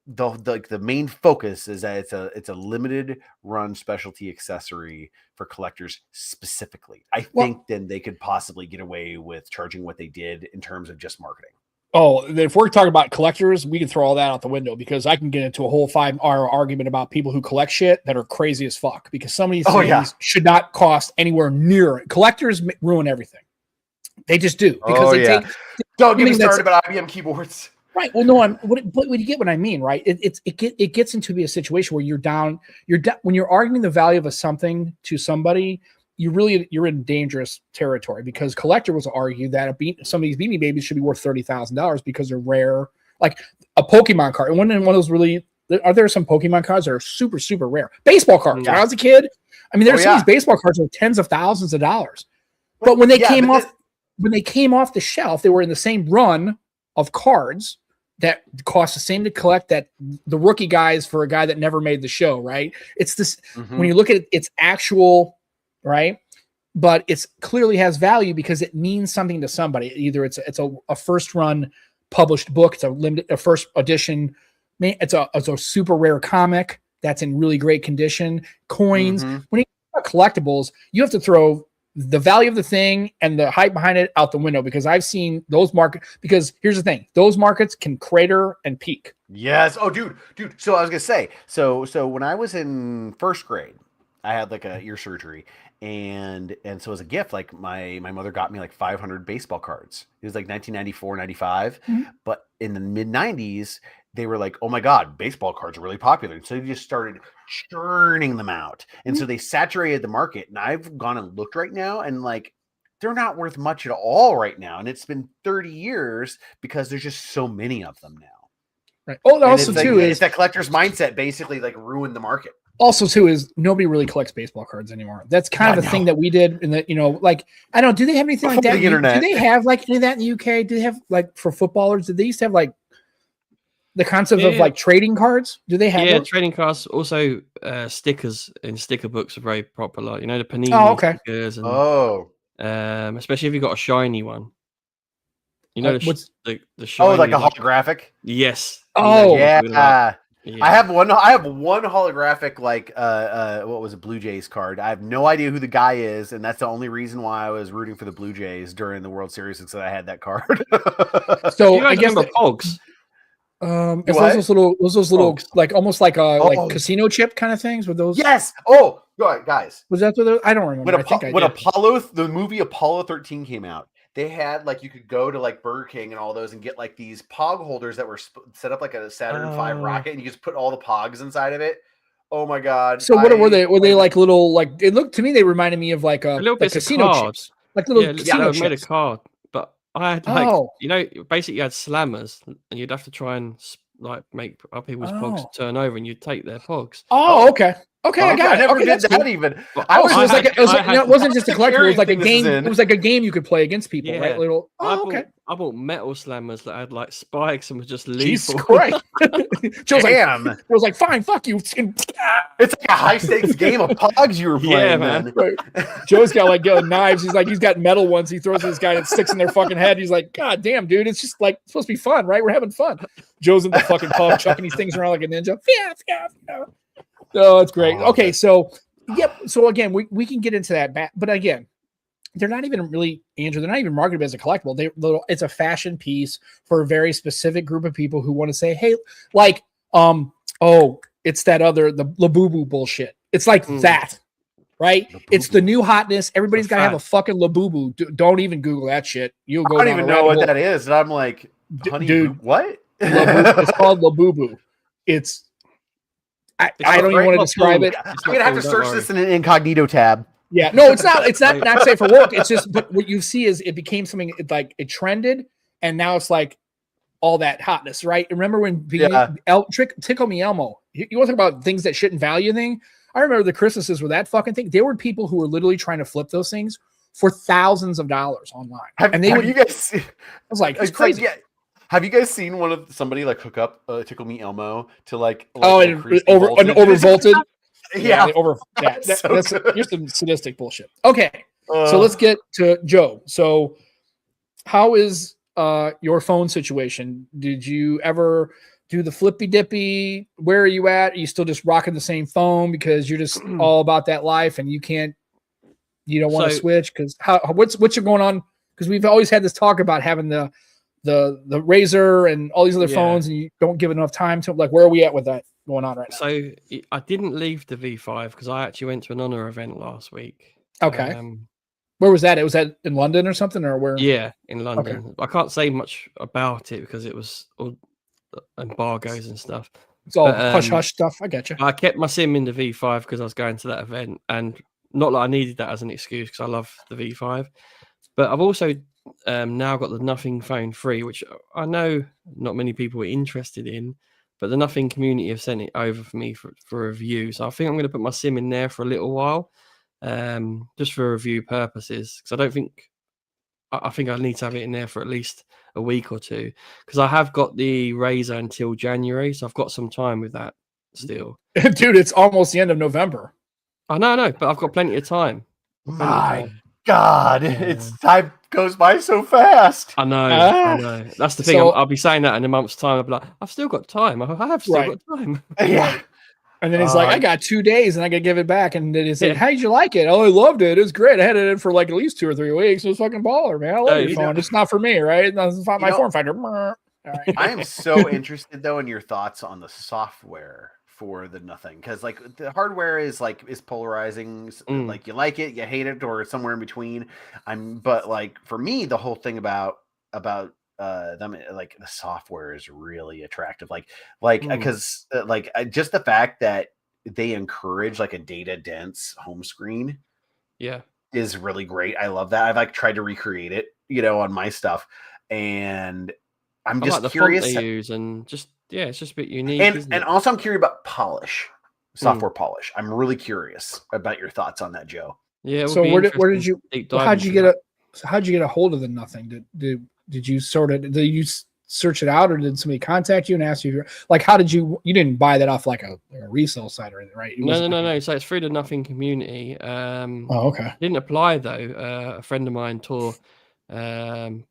the main focus is that it's a limited run specialty accessory for collectors specifically. I think then they could possibly get away with charging what they did in terms of just marketing. Oh, if we're talking about collectors, we can throw all that out the window, because I can get into a whole 5-hour argument about people who collect shit that are crazy as fuck, because some of these things should not cost anywhere near it. Collectors ruin everything. They just do, because don't get me started about IBM keyboards. Right. Well, no, but you get what I mean, right? It gets into a situation where you're down when you're arguing the value of something to somebody. You're in dangerous territory, because collectors will argue that some of these Beanie Babies should be worth $30,000 because they're rare, like a Pokemon card. And one of those are there some Pokemon cards that are super, super rare? Baseball cards. Yeah. When I was a kid, I mean, there's some of these baseball cards are tens of thousands of dollars. But when they came off the shelf, they were in the same run of cards that cost the same to collect that the rookie guys for a guy that never made the show, right? It's this when you look at it, it's actual. Right, but it's clearly has value because it means something to somebody. Either it's a first run published book, it's a first edition, it's a super rare comic that's in really great condition. Coins. When you talk about collectibles, you have to throw the value of the thing and the hype behind it out the window, because I've seen those markets. Because here's the thing: those markets can crater and peak. Yes. Oh, dude. So I was gonna say, so when I was in first grade, I had like a ear surgery. And so as a gift, like my mother got me like 500 baseball cards. It was like 1994, 95. But in the mid 90s, they were like, oh my God, baseball cards are really popular. And so they just started churning them out. And so they saturated the market. And I've gone and looked right now, and like, they're not worth much at all right now. And it's been 30 years because there's just so many of them now. Right. Oh, also too is that collector's mindset basically like ruined the market. Also, too, is nobody really collects baseball cards anymore. That's kind of a thing that we did in the, like, I don't know, do they have anything like that? Do they have like any of that in the UK? Do they have like for footballers? Did they used to have like the concept of like trading cards? Do they have? Yeah, trading cards. Also, stickers in sticker books are very popular. You know, the Panini stickers. And, especially if you've got a shiny one. You know, the shiny. Oh, like a holographic? Yes. Oh, yeah. Yeah. I have one holographic what was a Blue Jays card. I have no idea who the guy is, and that's the only reason why I was rooting for the Blue Jays during the World Series, because I had that card. So you guys remember Pogs? It's those little Pogs. like almost like like casino chip kind of things with those. Yes. Oh, guys. Was that what I don't remember. When the movie Apollo 13 came out, they had you could go to Burger King and all those and get these Pog holders that were set up like a Saturn V rocket, and you just put all the Pogs inside of it. Oh my God! So what were they? Were they like little it looked to me they reminded me of a little bit casino chips, like little casino chips. Made a card, but I had basically you had slammers, and you'd have to try and make people's Pogs turn over, and you'd take their Pogs. Oh, okay. Okay, I got it. I never did that even. It wasn't just a collectible. It was like a game. It was like a game you could play against people, right? Little. I bought metal slammers that had spikes and was just lethal. Jesus Christ! Joe's was like, "Fine, fuck you." It's like a high stakes game of Pogs you were playing. Yeah, man. Right. Joe's got knives. He's got metal ones. He throws this guy and it sticks in their fucking head. He's like, "God damn, dude! It's just supposed to be fun, right? We're having fun." Joe's in the fucking pub chucking these things around like a ninja. Yeah. Oh, it's great. Okay, so So again, we can get into that, but again, they're not even really, Andrew. They're not even marketed as a collectible. It's a fashion piece for a very specific group of people who want to say, "Hey, it's that the Labubu bullshit." It's that, right? Labubu. It's the new hotness. Everybody's got to have a fucking Labubu. Don't even Google that shit. You'll go. I don't even know what that is, and I'm like, honey, dude, what? It's called Labubu. I don't even want to describe it. I'm gonna have to search this in an incognito tab. Yeah, no, it's not. It's not safe for work. It's just, but what you see is it became something it trended, and now it's all that hotness, right? Remember when Tickle Me Elmo? You want to talk about things that shouldn't value thing? I remember the Christmases were that fucking thing. There were people who were literally trying to flip those things for thousands of dollars online. You guys? I was like, it's crazy. Yeah. Have you guys seen somebody hook up Tickle Me Elmo to overvolted? Yeah, that's here's some sadistic bullshit. Okay, so let's get to Joe. So, how is your phone situation? Did you ever do the flippy dippy? Where are you at? Are you still just rocking the same phone because you're just all about that life and you don't want to switch? Because what's going on? Because we've always had this talk about having the Razor and all these other phones, and you don't give enough time to where are we at with that going on right now? So I didn't leave the V5 because I actually went to an honor event last week. Okay. Where was that? Was that in London or something, or where? Yeah, in London. Okay. I can't say much about it because it was all embargoes and stuff. It's all hush stuff. I get you. I kept my SIM in the V5 because I was going to that event, and not that I needed that as an excuse because I love the V5. But I've also now got the Nothing Phone 3, which I know not many people are interested in, but the Nothing community have sent it over for me for review. So I think I'm going to put my SIM in there for a little while, just for review purposes. Because I think I need to have it in there for at least a week or two. Because I have got the Razor until January, so I've got some time with that still. Dude, it's almost the end of November. I know, but I've got plenty of time. My God, time goes by so fast. I know. That's the thing. I'll be saying that in a month's time. I'll be like, I've still got time. I have still got time. Yeah. And then he's like, I got 2 days and I got to give it back. And then he said, how did you like it? Oh, I loved it. It was great. I had it in for at least 2 or 3 weeks. It was fucking baller, man. I love your phone. It's not for me, right? It's not my form factor. All right. I am so interested, though, in your thoughts on the software for the Nothing, because the hardware is polarizing. You like it, you hate it, or somewhere in between. But for me, the whole thing about them, the software is really attractive. Because just the fact that they encourage a data dense home screen, is really great. I love that. I've tried to recreate it, on my stuff, and I'm just curious. The font they use and just. Yeah, it's just a bit unique. And also, I'm curious about polish, software polish. I'm really curious about your thoughts on that, Joe. Yeah. So where did you? How'd you get a hold of the Nothing? Did you did you search it out, or did somebody contact you and ask you? How did you? You didn't buy that off a resale site or anything, right? No. So it's through the Nothing community. Okay. Didn't apply though. A friend of mine put in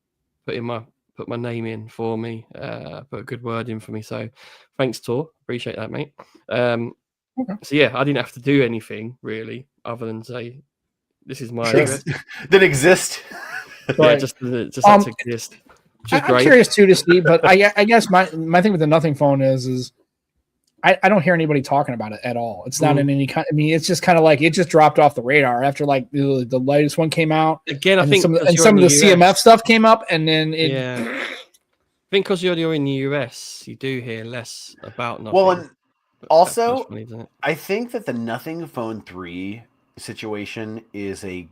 my put my name in for me, put a good word in for me. So thanks, Tor. Appreciate that, mate. So yeah, I didn't have to do anything really other than say, this is my address. That exist. Yeah, just had to exist. I'm curious too to see, but I guess my thing with the Nothing phone is I don't hear anybody talking about it at all. It's not in any kind. I mean, it's just kind of like it just dropped off the radar after like the latest one came out. Again, I think some of the CMF stuff came up, and then I think because you're in the US, you do hear less about Nothing. Well, and also, funny, I think that the Nothing Phone 3 situation is a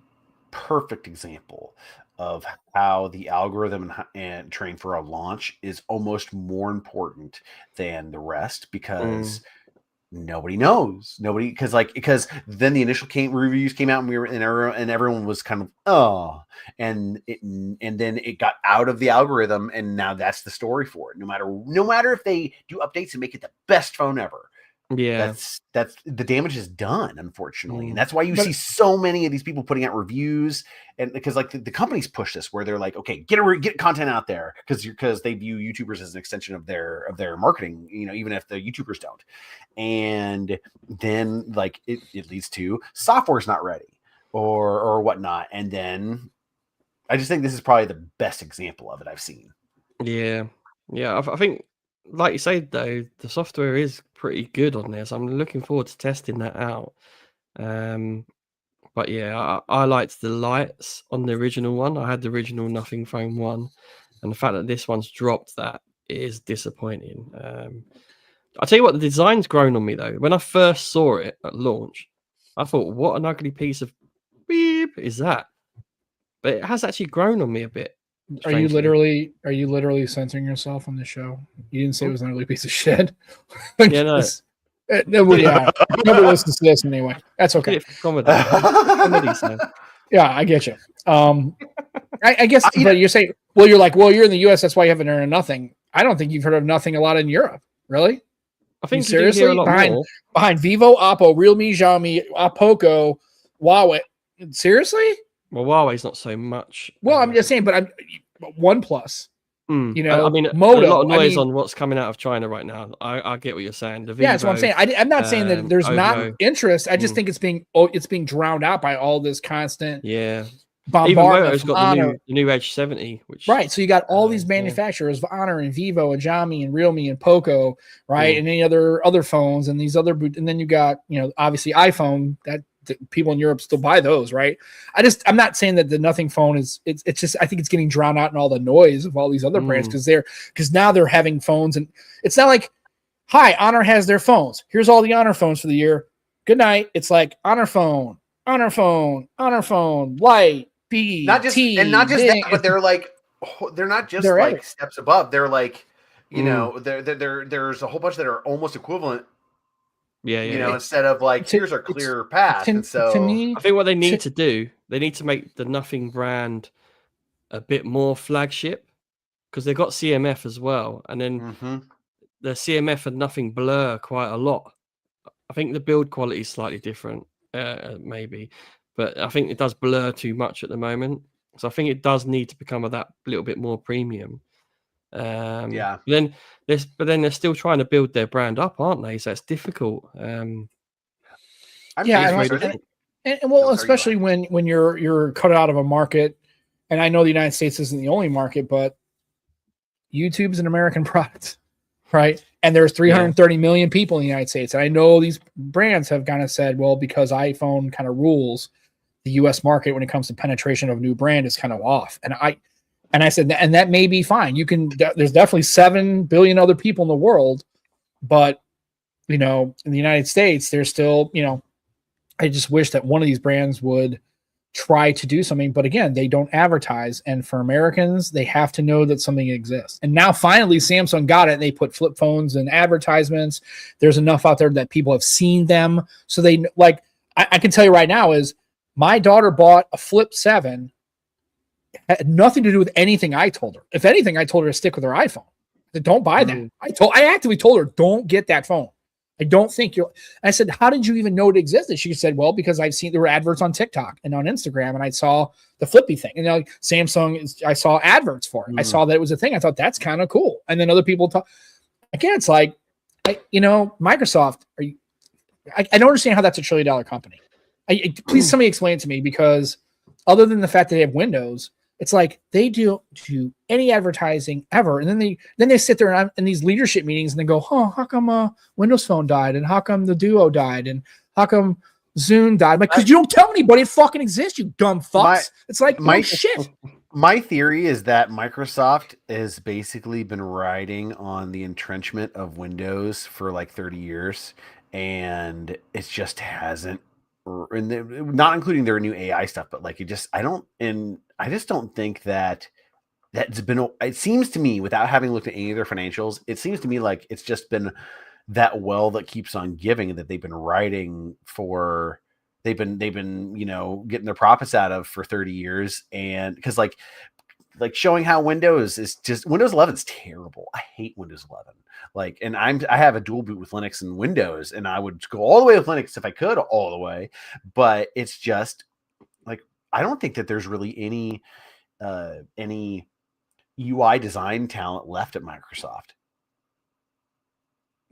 perfect example of how the algorithm and train for a launch is almost more important than the rest, because nobody knows, because then the initial reviews came out and everyone was kind of and then it got out of the algorithm, and now that's the story for it. No matter if they do updates and make it the best phone ever. Yeah, that's the damage is done, unfortunately, and that's why you see so many of these people putting out reviews, and because like the companies push this where they're like, okay, get content out there because they view YouTubers as an extension of their marketing, even if the YouTubers don't, and then like it leads to software's not ready or whatnot, and then I just think this is probably the best example of it I've seen. Yeah, I think. Like you say, though, the software is pretty good on this. I'm looking forward to testing that out. But yeah, I liked the lights on the original one. I had the original Nothing Phone 1, and the fact that this one's dropped that is disappointing. I'll tell you what, the design's grown on me, though. When I first saw it at launch, I thought, what an ugly piece of beep is that? But it has actually grown on me a bit. Strangely. Are you literally censoring yourself on the show? You didn't say it was an ugly piece of shit. Yeah, no. Nobody listens to this anyway. That's okay. Comedy. Yeah, I get you. I guess, but you're saying, you're in the US, that's why you haven't heard of Nothing. I don't think you've heard of Nothing a lot in Europe. Really? I think seriously, you hear a lot more. Behind Vivo, Oppo, Realme, Xiaomi, Poco, Huawei. Seriously? Well, Huawei's not so much. Well, I'm just saying, but OnePlus. I mean, Moto. A lot of noise on what's coming out of China right now. I get what you're saying. The Vivo, that's what I'm saying. I'm not saying that there's not interest. I just think it's being drowned out by all this constant. Bombardment. Even Moto's got the new Edge 70, which right. So you got all these manufacturers, Honor and Vivo and Xiaomi and Realme and Poco, right, and any other phones and these other, and then you got obviously iPhone that people in Europe still buy those, right? I'm not saying that the Nothing phone is. It's just I think it's getting drowned out in all the noise of all these other brands because now they're having phones, and it's not like, hi, Honor has their phones. Here's all the Honor phones for the year. Good night. It's like Honor phone, Light. Not just that, but they're not just like steps above. They're like, there's a whole bunch that are almost equivalent. Instead of like, here's our clear path. And so to me, I think what they need to do, they need to make the Nothing brand a bit more flagship, because they've got CMF as well, and then the CMF and Nothing blur quite a lot. I think the build quality is slightly different, maybe. But I think it does blur too much at the moment. So I think it does need to become that little bit more premium. But then they're still trying to build their brand up, aren't they? So it's difficult. Especially when you're cut out of a market. And I know the United States isn't the only market, but YouTube's an American product, right? And there's 330 million people in the United States. And I know these brands have kind of said, well, because iPhone kind of rules, the U.S. market when it comes to penetration of a new brand is kind of off. And I said, and that may be fine. There's definitely 7 billion other people in the world, but in the United States, there's still, I just wish that one of these brands would try to do something, but again, they don't advertise. And for Americans, they have to know that something exists. And now finally Samsung got it. And they put flip phones and advertisements. There's enough out there that people have seen them. So they I can tell you right now is my daughter bought a Flip 7. It had nothing to do with anything I told her. If anything, I told her to stick with her iPhone. Don't buy that. I actively told her, don't get that phone. I don't think you'll. I said, how did you even know it existed? She said, well, because I've seen there were adverts on TikTok and on Instagram, and I saw the Flippy thing. And like Samsung, I saw adverts for it. I saw that it was a thing. I thought that's kind of cool. And then other people talk. Again, it's like, Microsoft. I don't understand how that's $1 trillion company. Please somebody explain it to me, because other than the fact that they have Windows, it's like they do any advertising ever, and then they sit there in these leadership meetings and they go, "Oh, how come Windows Phone died, and how come the Duo died, and how come Zoom died?" Like, because you don't tell anybody it fucking exists, you dumb fucks. It's like shit. My theory is that Microsoft has basically been riding on the entrenchment of Windows for like 30 years, and it just hasn't. And not including their new AI stuff, but like I just don't think that's been. It seems to me, without having looked at any of their financials, it seems to me like it's just been that well that keeps on giving, that they've been riding for. They've been getting their profits out of for 30 years, and because like showing how Windows 11 is terrible. I hate Windows 11. Like, and I have a dual boot with Linux and Windows, and I would go all the way with Linux if I could, all the way. But it's just like, I don't think that there's really any UI design talent left at Microsoft.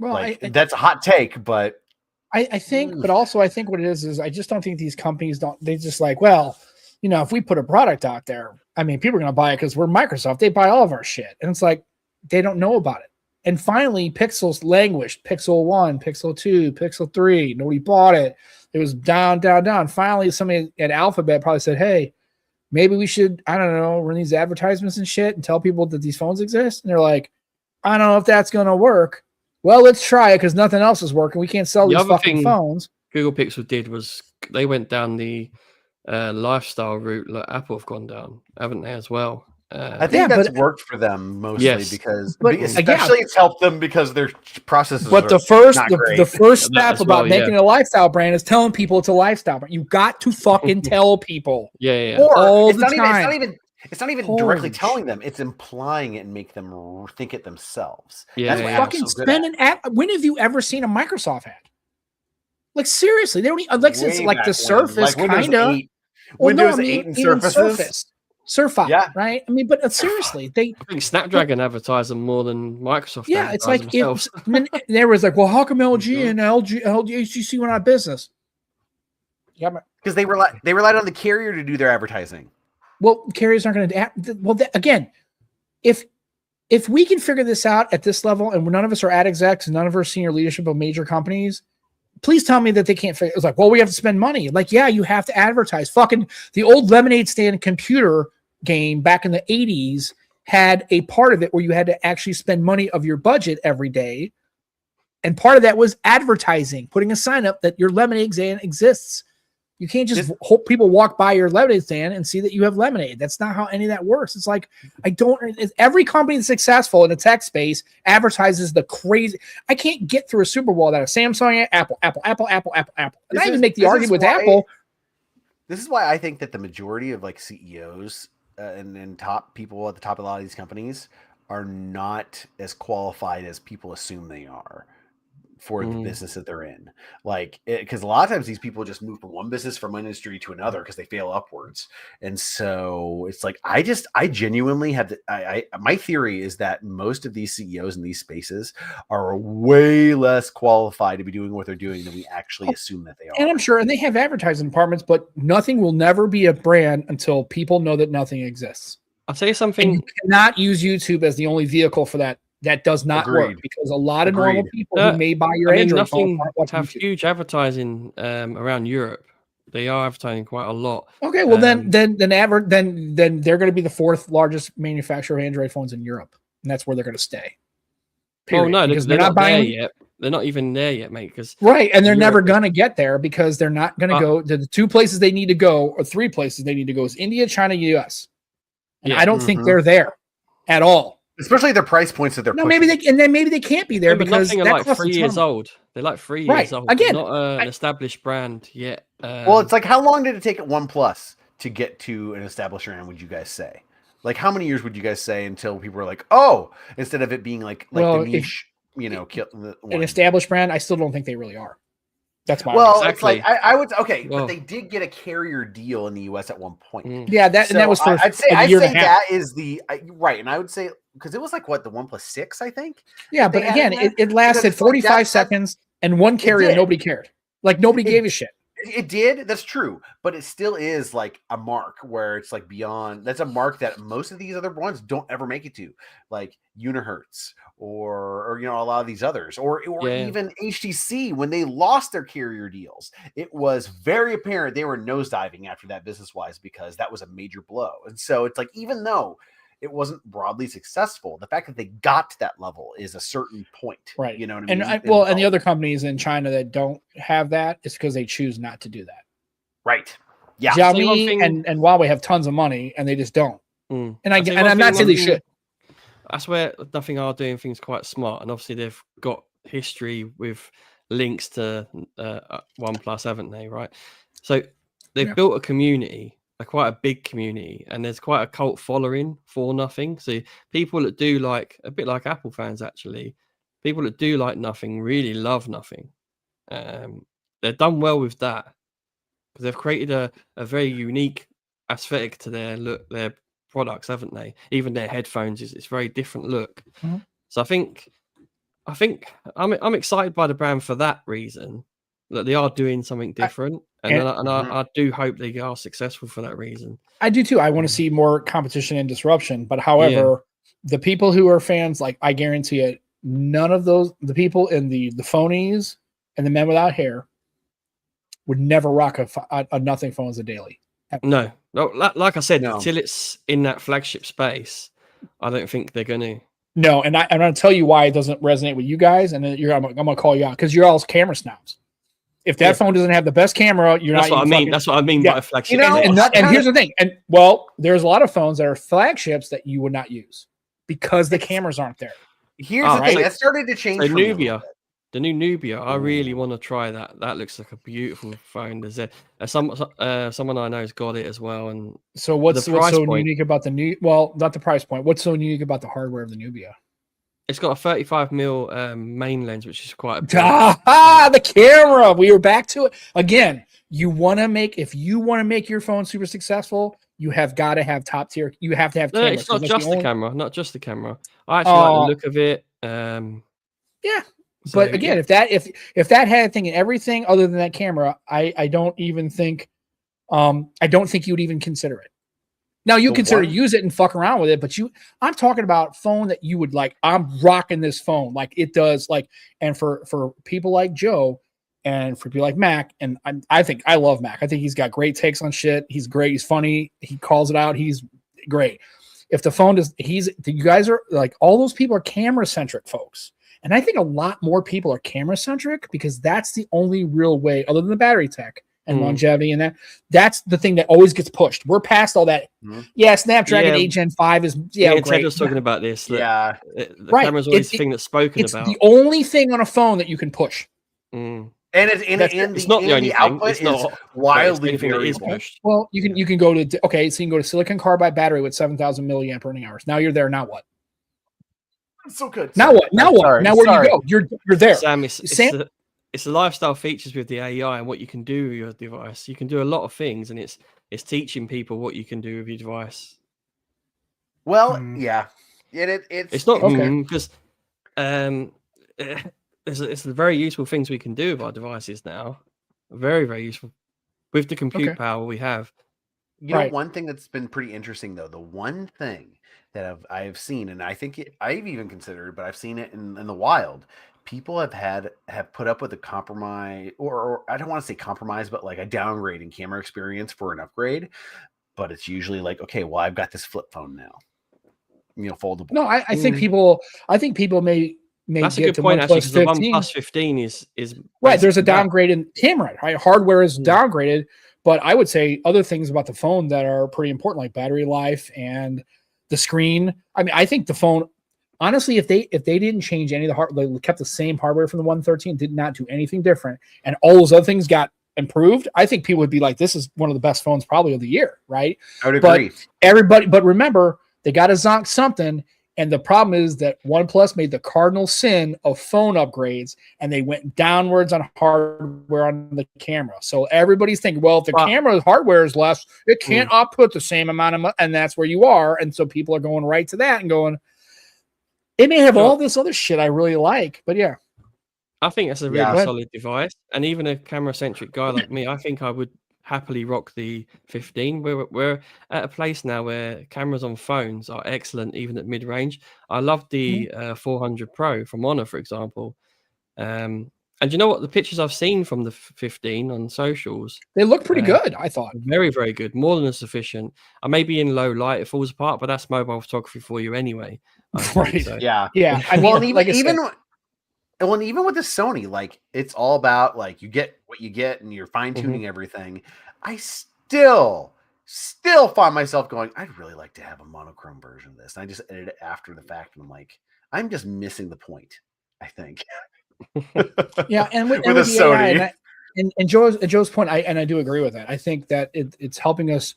Well, that's a hot take, but I think, but also I think what it is I just don't think these companies they just like, well, if we put a product out there, I mean, people are going to buy it because we're Microsoft. They buy all of our shit. And it's like, they don't know about it. And finally, Pixels languished. Pixel 1, Pixel 2, Pixel 3. Nobody bought it. It was down, down, down. Finally, somebody at Alphabet probably said, hey, maybe we should, I don't know, run these advertisements and shit and tell people that these phones exist. And they're like, I don't know if that's going to work. Well, let's try it because nothing else is working. We can't sell these fucking phones. Google Pixel did was they went down the lifestyle route like Apple have gone down, haven't they, as well? I think that's worked for them mostly because especially it's helped them because their processes. But the first step about making a lifestyle brand is telling people it's a lifestyle brand. You got to fucking tell people. Yeah. Or all the time. It's not even directly telling them. It's implying it and make them think it themselves. Yeah, that's fucking spend an ad. When have you ever seen a Microsoft ad? Like, seriously, they don't even, like the Surface, kind of. Windows 8 and Surfaces. Surface, right? I mean, but seriously, I think Snapdragon advertise them more than Microsoft. Yeah, it's like there was like, well, how come LG and LG HTC went out of business? Yeah, because they relied on the carrier to do their advertising. Well, carriers aren't going to. Well, again, if we can figure this out at this level, and none of us are ad execs, none of our senior leadership of major companies, please tell me that they can't figure. It's like, well, we have to spend money. Like, yeah, you have to advertise. Fucking the old lemonade stand computer game back in the 80s had a part of it where you had to actually spend money of your budget every day, and part of that was advertising, putting a sign up that your lemonade stand exists. You can't just hope people walk by your lemonade stand and see that you have lemonade. That's not how any of that works. It's like, every company that's successful in the tech space advertises the crazy. I can't get through a Super Bowl that a Samsung, Apple. And I even make the argument with Apple. This is why I think that the majority of like CEOs and top people at the top of a lot of these companies are not as qualified as people assume they are for the business that they're in. Like, because a lot of times these people just move from one business, from one industry to another because they fail upwards. And so it's like, I genuinely have my theory is that most of these CEOs in these spaces are way less qualified to be doing what they're doing than we actually assume that they are. And I'm sure, and they have advertising departments, but nothing will never be a brand until people know that nothing exists. I'll tell you something. And you cannot use YouTube as the only vehicle for that. That does not work because a lot of normal people who may buy your Android phone have huge advertising around Europe. They are advertising quite a lot. Okay, well then they're going to be the fourth largest manufacturer of Android phones in Europe, and that's where they're going to stay. Period. Oh no, because they're not buying there yet. They're not even there yet, mate. Because and they're never going to get there because they're not going to go to the two places they need to go, or three places they need to go is India, China, US. And I don't think they're there at all. Especially their price points that they're pushing. maybe they can't be there because they're like 3 years old. They're like 3 years old. Again, not an established brand yet. Well, it's like, how long did it take at OnePlus to get to an established brand? Would you guys say? Like, how many years would you guys say until people were like, oh, instead of it being like the niche? an established brand. I still don't think they really are. That's my Exactly. It's like I would but they did get a carrier deal in the US at one point. Yeah, and that was for I'd say that is right, and I would say because it was like what the OnePlus 6, I think. Yeah, but again, it lasted 45 seconds, and one carrier nobody cared. Like nobody gave a shit. It did. That's true, but it still is like a mark where it's like beyond. That's a mark that most of these other ones don't ever make it to, like Unihertz or a lot of these others, or even HTC when they lost their carrier deals. It was very apparent they were nosediving after that business wise because that was a major blow. And so it's like even though it wasn't broadly successful, the fact that they got to that level is a certain point, right? You know what I mean? And the other companies in China that don't have that is because they choose not to do that, right? Yeah, Xiaomi and Huawei have tons of money and they just don't. And I'm not saying they should. That's where nothing are doing things quite smart, and obviously they've got history with links to OnePlus, haven't they? Right, so they've built a community. Quite a big community, and there's quite a cult following for Nothing. So people that do like a bit like Apple fans, actually, people that do like Nothing really love Nothing. They've done well with that because they've created a very unique aesthetic to their products, haven't they? Even their headphones it's very different look. So I think I'm excited by the brand for that reason, that they are doing something different. I do hope they are successful for that reason. I do too. I want to see more competition and disruption. But however, the people who are fans, like I guarantee it, none of the people in the phonies and the men without hair would never rock a Nothing phone as a daily. No, like I said, until it's in that flagship space, I don't think they're going to. No, and I'm going to tell you why it doesn't resonate with you guys, and then I'm going to call you out because you're all camera snobs. If that phone doesn't have the best camera, That's what I mean by a flagship. And here's the thing. And there's a lot of phones that are flagships that you would not use because the cameras aren't there. Here's the thing. That started to change. The new Nubia, I really want to try that. That looks like a beautiful phone. There's someone I know has got it as well. And so what's so unique about the new? Well, not the price point. What's so unique about the hardware of the Nubia? It's got a 35mm main lens, which is quite a big. The camera. We were back to it again. If you want to make your phone super successful, you have got to have top tier. You have to have cameras. It's not just the camera. Not just the camera. I actually like the look of it. But again, if that had a thing in everything other than that camera, I don't even think I don't think you would even consider it. Now you consider use it and fuck around with it, but I'm talking about phone that you would like. I'm rocking this phone like it does. Like, and for people like Joe and for people like Mac, and I think I love Mac. I think he's got great takes on shit. He's great. He's funny. He calls it out. He's great. If the phone does, you guys are like all those people are camera centric folks. And I think a lot more people are camera centric because that's the only real way, other than the battery tech and longevity, and that's the thing that always gets pushed. We're past all that. Yeah, Snapdragon 8 Gen 5 is great. Ted was talking about this. The camera's always the thing that's spoken about. It's the only thing on a phone that you can push. It's not the only thing. Output it's not wildly variable. Well, you can go to so you can go to silicon carbide battery with 7,000 milliamp earning hours. Now you're there. Now what? So good. Now what? Now what? Now where you go? You're there. Sam, it's the lifestyle features with the AI and what you can do with your device. You can do a lot of things, and it's teaching people what you can do with your device. Well, it's not because it's the very useful things we can do with our devices now. Very, very useful with the compute power we have. You know, one thing that's been pretty interesting though, the one thing that I've seen, and I think I've even considered, but I've seen it in the wild. People have put up with a compromise, or I don't want to say compromise, but like a downgrade in camera experience for an upgrade. But it's usually like, okay, well, I've got this flip phone now, foldable. No, I think people may. That's get a good point. Actually, because the OnePlus 15 is right. There's a downgrade in camera. Right, hardware is downgraded, but I would say other things about the phone that are pretty important, like battery life and the screen. I mean, I think the phone, honestly, if they didn't change any of the hardware, they kept the same hardware from the 113, did not do anything different, and all those other things got improved, I think people would be like, this is one of the best phones probably of the year, right? I would agree. But remember, they got to zonk something, And the problem is that OnePlus made the cardinal sin of phone upgrades, and they went downwards on hardware on the camera. So everybody's thinking, well, if the camera hardware is less, it can't output the same amount of money, and that's where you are. And so people are going right to that and going, it may have all this other shit I really like, but yeah. I think that's a really solid device. And even a camera-centric guy like me, I think I would happily rock the 15. We're at a place now where cameras on phones are excellent, even at mid-range. I love the 400 Pro from Honor, for example. And you know what? The pictures I've seen from the 15 on socials, they look pretty good, I thought. Very, very good. More than sufficient. I may be in low light, it falls apart, but that's mobile photography for you anyway. Right. So. Yeah. I mean, well, even with the Sony, like, it's all about, like, you get what you get and you're fine-tuning everything. I still find myself going, I'd really like to have a monochrome version of this. And I just edit it after the fact, and I'm like, I'm just missing the point, I think. Yeah, and with the Sony. AI, and Joe's point, I do agree with that. I think that it's helping us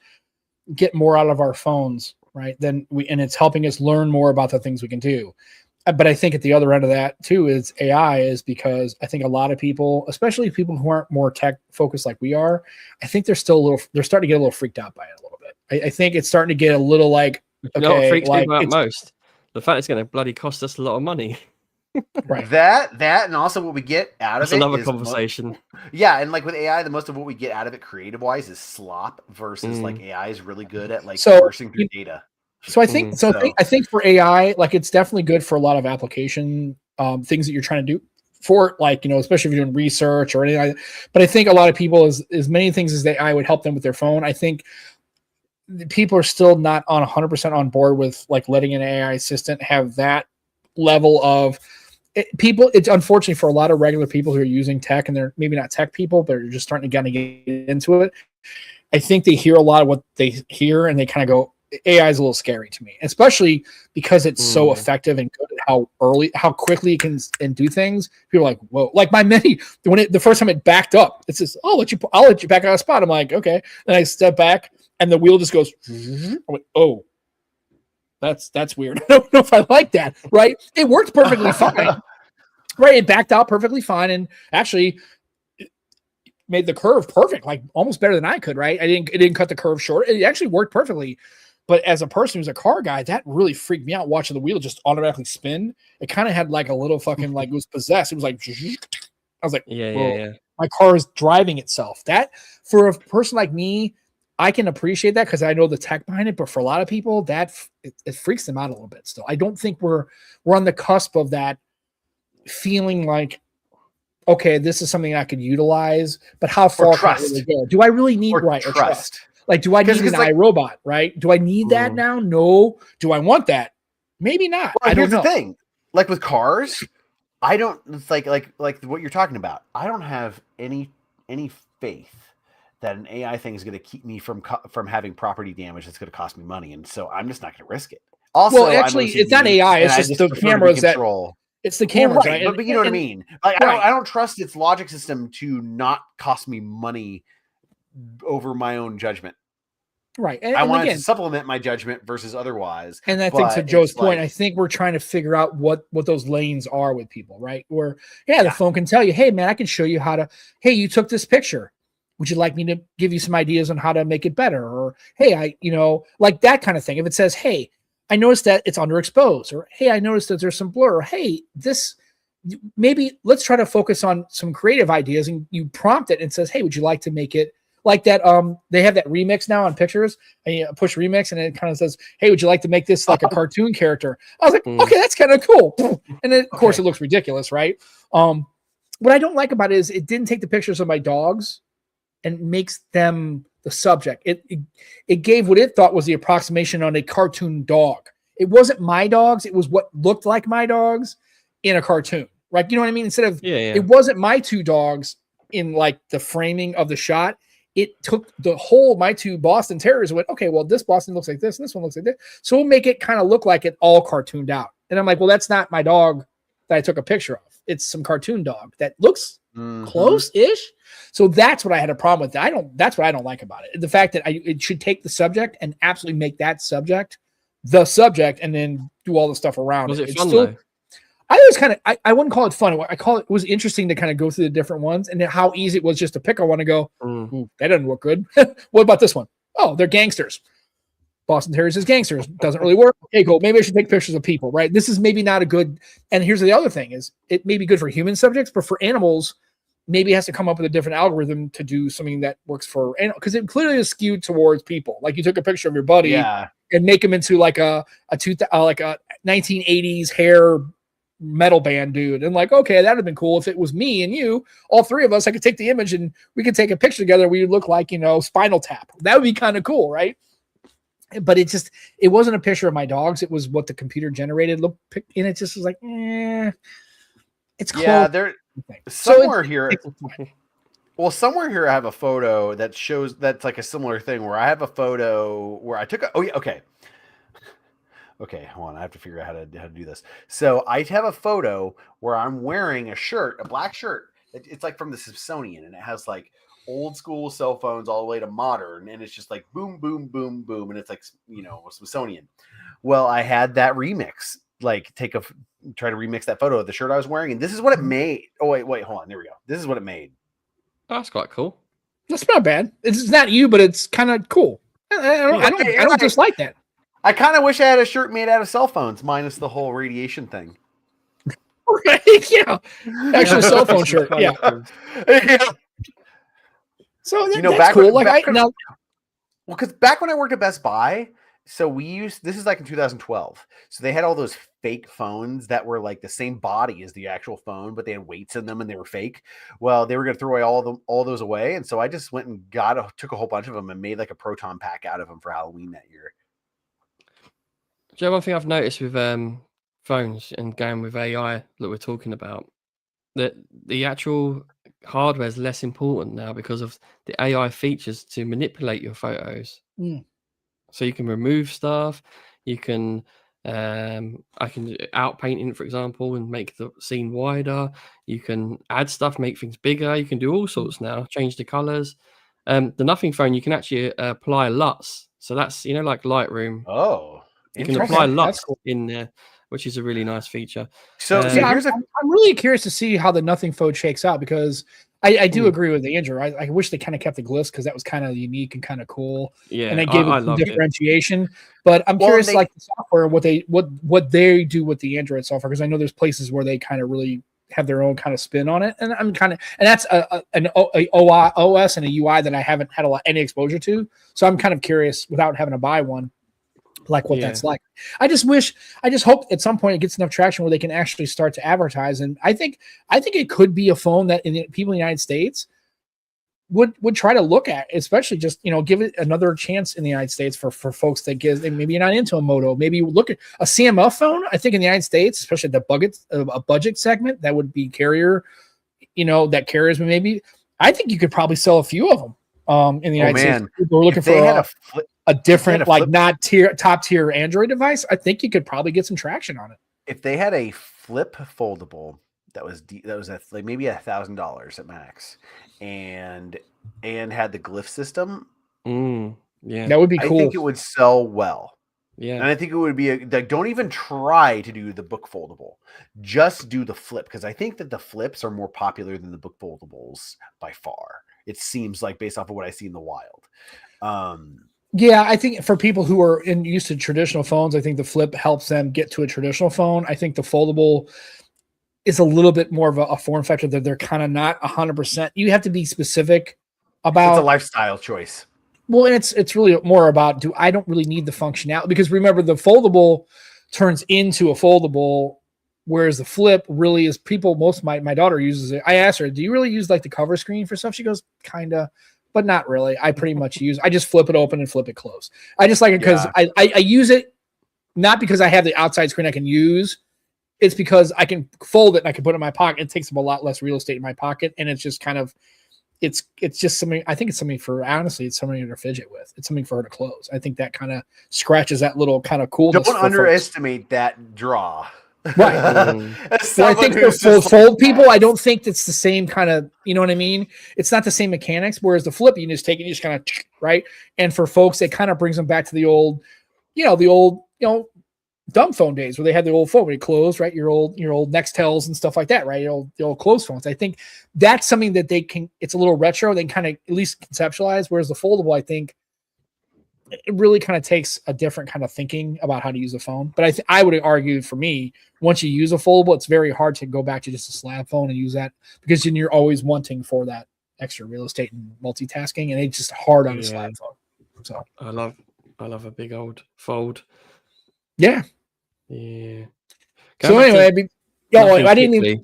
get more out of our phones, right? And it's helping us learn more about the things we can do. But I think at the other end of that too is AI, is because I think a lot of people, especially people who aren't more tech focused like we are, I think they're starting to get a little freaked out by it a little bit. I think it's starting to get a little like, okay, you know what freaks me out most? The fact it's going to bloody cost us a lot of money. Right. That and also what we get out of it. That's another conversation. Yeah, and like with AI, the most of what we get out of it creative wise is slop versus like AI is really good at like parsing through data. So I think I think for AI, like, it's definitely good for a lot of application things that you're trying to do for it, like, you know, especially if you're doing research or anything like that. But I think a lot of people, as many things as AI would help them with their phone, I think people are still not on 100% on board with like letting an AI assistant have that level of people. It's unfortunately for a lot of regular people who are using tech, and they're maybe not tech people, but they're just starting to get into it. I think they hear a lot of what they hear and they kind of go, AI is a little scary to me, especially because it's so effective and good at how quickly it can do things. People are like, whoa, like my Mini, the first time it backed up, it says, I'll let you back on a spot. I'm like, okay. Then I step back and the wheel just goes, I went, oh, that's weird. I don't know if I like that. Right. It worked perfectly fine. Right. It backed out perfectly fine. And actually made the curve perfect, like almost better than I could. Right. It didn't cut the curve short. It actually worked perfectly. But as a person who's a car guy, that really freaked me out watching the wheel just automatically spin. It kind of had like a little fucking, like, it was possessed. It was like, I was like, yeah. My car is driving itself. That, for a person like me, I can appreciate that because I know the tech behind it. But for a lot of people, that it freaks them out a little bit still. I don't think we're on the cusp of that feeling like, okay, this is something I could utilize, but how far can I really go? Do I really need or trust? Like, do I need an iRobot, right? Do I need that now? No. Do I want that? Maybe not. Well, I don't know. Here's the thing. Like with cars, I don't, it's like what you're talking about. I don't have any faith that an AI thing is going to keep me from having property damage that's going to cost me money, and so I'm just not going to risk it. Also, well, actually, it's not AI. It's just the cameras that it's the cameras, right? But you know what I mean. Like, I don't trust its logic system to not cost me money over my own judgment. Right. I wanted to supplement my judgment versus otherwise. And I think to Joe's point, I think we're trying to figure out what those lanes are with people, right? Where, the phone can tell you, hey, man, I can show you how to, hey, you took this picture. Would you like me to give you some ideas on how to make it better? Or, hey, like that kind of thing. If it says, hey, I noticed that it's underexposed, or, hey, I noticed that there's some blur, or, hey, maybe let's try to focus on some creative ideas, and you prompt it and says, hey, would you like to make it like that? They have that remix now on pictures, and you push remix, and it kind of says, hey, would you like to make this like a cartoon character? I was like, okay, that's kind of cool. And then, of course, it looks ridiculous, right? What I don't like about it is it didn't take the pictures of my dogs and makes them the subject. It gave what it thought was the approximation on a cartoon dog. It wasn't my dogs. It was what looked like my dogs in a cartoon, right? You know what I mean? Instead of, it wasn't my two dogs in like the framing of the shot. It took the whole, my two Boston Terriers and went, okay, well, this Boston looks like this, and this one looks like this. So we'll make it kind of look like it all cartooned out. And I'm like, well, that's not my dog that I took a picture of. It's some cartoon dog that looks close-ish. So that's what I had a problem with. That's what I don't like about it. The fact that it should take the subject and absolutely make that subject the subject, and then do all the stuff around Was it. it It's fun still, though? I always kind of, I wouldn't call it fun. I call it was interesting to kind of go through the different ones and how easy it was just to pick on one and go, ooh, that doesn't look good. What about this one? Oh, they're gangsters. Boston Terriers is gangsters. Doesn't really work. Okay, cool. Maybe I should take pictures of people, right? This is maybe not a good, and here's the other thing is it may be good for human subjects, but for animals, maybe it has to come up with a different algorithm to do something that works for animals. Because it clearly is skewed towards people. Like you took a picture of your buddy and make him into like a 1980s hair metal band dude. And like, okay, that'd have been cool if it was me and you, all three of us, I could take the image and we could take a picture together. We would look like, Spinal Tap. That would be kind of cool, right? But it wasn't a picture of my dogs. It was what the computer generated. And it just was like, it's close. Yeah, there somewhere here. Well, somewhere here I have a photo that shows that's like a similar thing where I have a photo where I took okay, hold on. I have to figure out how to do this. So I have a photo where I'm wearing a shirt, a black shirt. It's like from the Smithsonian, and it has like old school cell phones all the way to modern, and it's just like boom, boom, boom, boom, and it's like Smithsonian. Well, I had that remix, like try to remix that photo of the shirt I was wearing, and this is what it made. Oh wait, hold on. There we go. This is what it made. Oh, that's quite cool. That's not bad. It's not you, but it's kind of cool. I don't dislike that. I kind of wish I had a shirt made out of cell phones, minus the whole radiation thing. Right? Yeah. Actually, a cell phone shirt. Yeah. Yeah. So that's cool. Because back when I worked at Best Buy, so this is like in 2012. So they had all those fake phones that were like the same body as the actual phone, but they had weights in them and they were fake. Well, they were going to throw away all those away. And so I just went and took a whole bunch of them and made like a proton pack out of them for Halloween that year. Joe, one thing I've noticed with phones and going with AI that we're talking about, that the actual hardware is less important now because of the AI features to manipulate your photos. So you can remove stuff. You can, I can outpaint it, for example, and make the scene wider. You can add stuff, make things bigger. You can do all sorts now, change the colors. The Nothing phone, you can actually apply LUTs. So that's, like Lightroom. Oh, you can apply LUTs in there, which is a really nice feature. So I'm really curious to see how the Nothing phone shakes out because I do agree with Andrew. I wish they kind of kept the glyphs because that was kind of unique and kind of cool. Yeah, and they gave it some differentiation. But I'm curious, like the software, what they do with the Android software, because I know there's places where they kind of really have their own kind of spin on it, and that's an OS and a UI that I haven't had any exposure to. So I'm kind of curious without having to buy one, like what that's like. I just hope at some point it gets enough traction where they can actually start to advertise. And I think it could be a phone that people in the United States would try to look at, especially just, give it another chance in the United States for folks that maybe you're not into a Moto. Maybe look at a CMF phone. I think in the United States, especially a budget segment, that would be carrier, that carriers maybe. I think you could probably sell a few of them in the United States. People are looking for a different, like not top tier Android device. I think you could probably get some traction on it. If they had a flip foldable that was like maybe $1,000 at max, and had the glyph system, that would be cool. I think it would sell well. Yeah, and I think it would be don't even try to do the book foldable, just do the flip, because I think that the flips are more popular than the book foldables by far. It seems like, based off of what I see in the wild. Yeah, I think for people who are used to traditional phones, I think the flip helps them get to a traditional phone. I think the foldable is a little bit more of a form factor that they're kind of not 100%. You have to be specific about. It's a lifestyle choice. Well, and it's really more about, I don't really need the functionality, because remember, the foldable turns into a foldable, whereas the flip really is my daughter uses it. I asked her, do you really use like the cover screen for stuff? She goes, kind of. But not really. I pretty much I just flip it open and flip it closed. I just like it because I use it not because I have the outside screen I can use. It's because I can fold it and I can put it in my pocket. It takes up a lot less real estate in my pocket. And it's just kind of, it's just something, I think it's something it's something to fidget with. It's something for her to close. I think that kind of scratches that little kind of coolness. Don't underestimate that draw. Right. I think for fold people, I don't think it's the same kind of, you know what I mean? It's not the same mechanics. Whereas the flip, you just take it, you just kind of, right. And for folks, it kind of brings them back to the old, dumb phone days where they had the old phone when it closed, right? Your old Nextels and stuff like that, right? The old closed phones. I think that's something that they can. It's a little retro. They can kind of at least conceptualize. Whereas the foldable, I think, it really kind of takes a different kind of thinking about how to use a phone. But I would argue for me, once you use a foldable, it's very hard to go back to just a slab phone and use that because then you're always wanting for that extra real estate and multitasking, and it's just hard on a slab phone. So I love a big old fold. Yeah. Yeah. So anyway, I didn't even.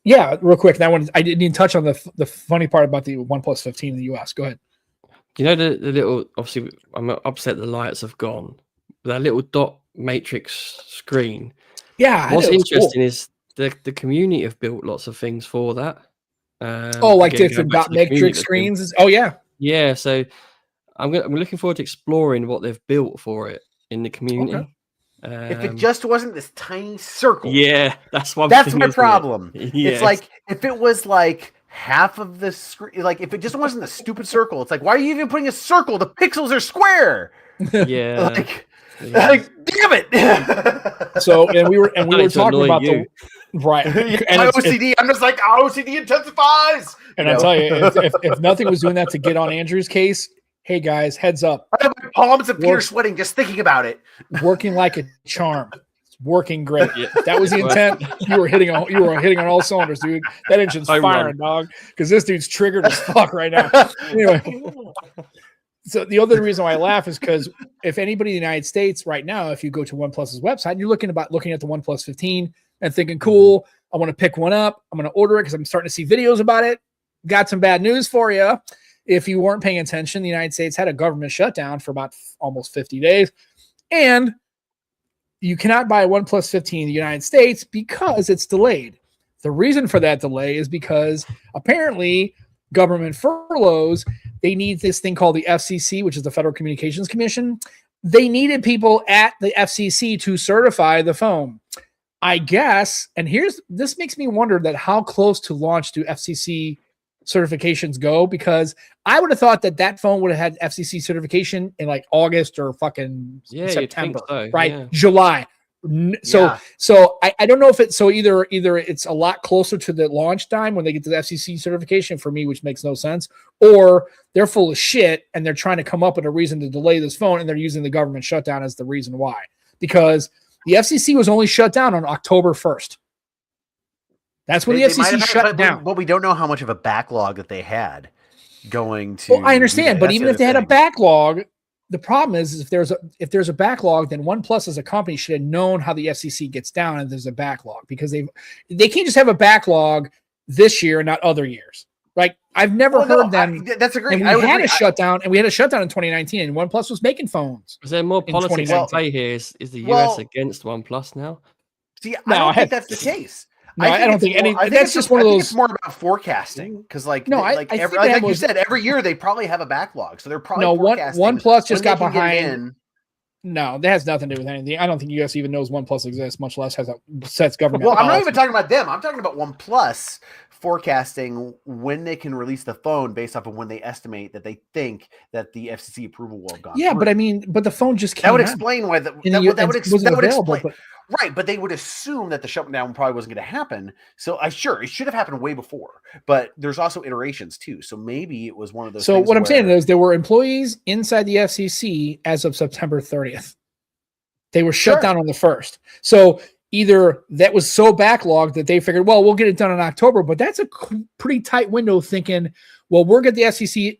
Yeah, real quick. That one I didn't even touch on the funny part about the OnePlus 15 in the US. Go ahead. You know the little. Obviously, I'm upset the lights have gone. That little dot matrix screen. Yeah. What's interesting is the community have built lots of things for that. Like different dot matrix screens. Oh yeah. Yeah. So I'm looking forward to exploring what they've built for it in the community. Okay. If it just wasn't this tiny circle. Yeah, that's my problem. Yes. It's like if it was like half of the screen, like if it just wasn't a stupid circle, it's like, why are you even putting a circle? The pixels are square. Yeah. like damn it. So we were talking about you. Right. And my OCD, I'm just like, OCD intensifies. And I'll tell you, if nothing was doing that to get on Andrew's case, hey guys, heads up. I have my palms of Peter sweating just thinking about it. Working like a charm. It's working great. Yeah. That was the intent. You were hitting on all cylinders, dude. That engine's firing, dog. Because this dude's triggered as fuck right now. Anyway. So the other reason why I laugh is because if anybody in the United States right now, if you go to OnePlus's website, you're looking at the OnePlus 15 and thinking, cool, I want to pick one up. I'm going to order it because I'm starting to see videos about it. Got some bad news for you. If you weren't paying attention, the United States had a government shutdown for about almost 50 days. And you cannot buy a OnePlus 15 in the United States because it's delayed. The reason for that delay is because apparently government furloughs, they need this thing called the FCC, which is the Federal Communications Commission. They needed people at the FCC to certify the phone. I guess, and this makes me wonder that how close to launch do FCC certifications go, because I would have thought that phone would have had FCC certification in like August or fucking September, so, right? Yeah. July. So I don't know if it's either it's a lot closer to the launch time when they get to the FCC certification for me, which makes no sense, or they're full of shit and they're trying to come up with a reason to delay this phone and they're using the government shutdown as the reason why, because the FCC was only shut down on October 1st. That's when the FCC shut down. But we don't know how much of a backlog that they had going to. Well, I understand, but even if they had a backlog, the problem is if there's a backlog, then OnePlus as a company should have known how the FCC gets down and there's a backlog, because they can't just have a backlog this year and not other years. Like I've never heard them. That's a great. And we had a shutdown, and we had a shutdown in 2019, and OnePlus was making phones. Is there more politics at play here? Is the US against OnePlus now? See, I don't think that's the case. No, I don't think any. That's just one of those. It's more about forecasting, because like you said, every year they probably have a backlog, so they're probably forecasting. OnePlus just got behind. No, that has nothing to do with anything. I don't think US even knows OnePlus exists, much less sets government. Well, I'm not even talking about them. I'm talking about OnePlus forecasting when they can release the phone based off of when they estimate that they think that the FCC approval will have gone. Yeah, through. but the phone just came. That would explain why that would explain. Right, but they would assume that the shutdown probably wasn't going to happen. So it should have happened way before. But there's also iterations too. So maybe it was one of those. So what I'm saying is there were employees inside the FCC as of September 30th. They were shut down on the 1st. So either that was so backlogged that they figured, well, we'll get it done in October. But that's a pretty tight window thinking, well, we'll get the FCC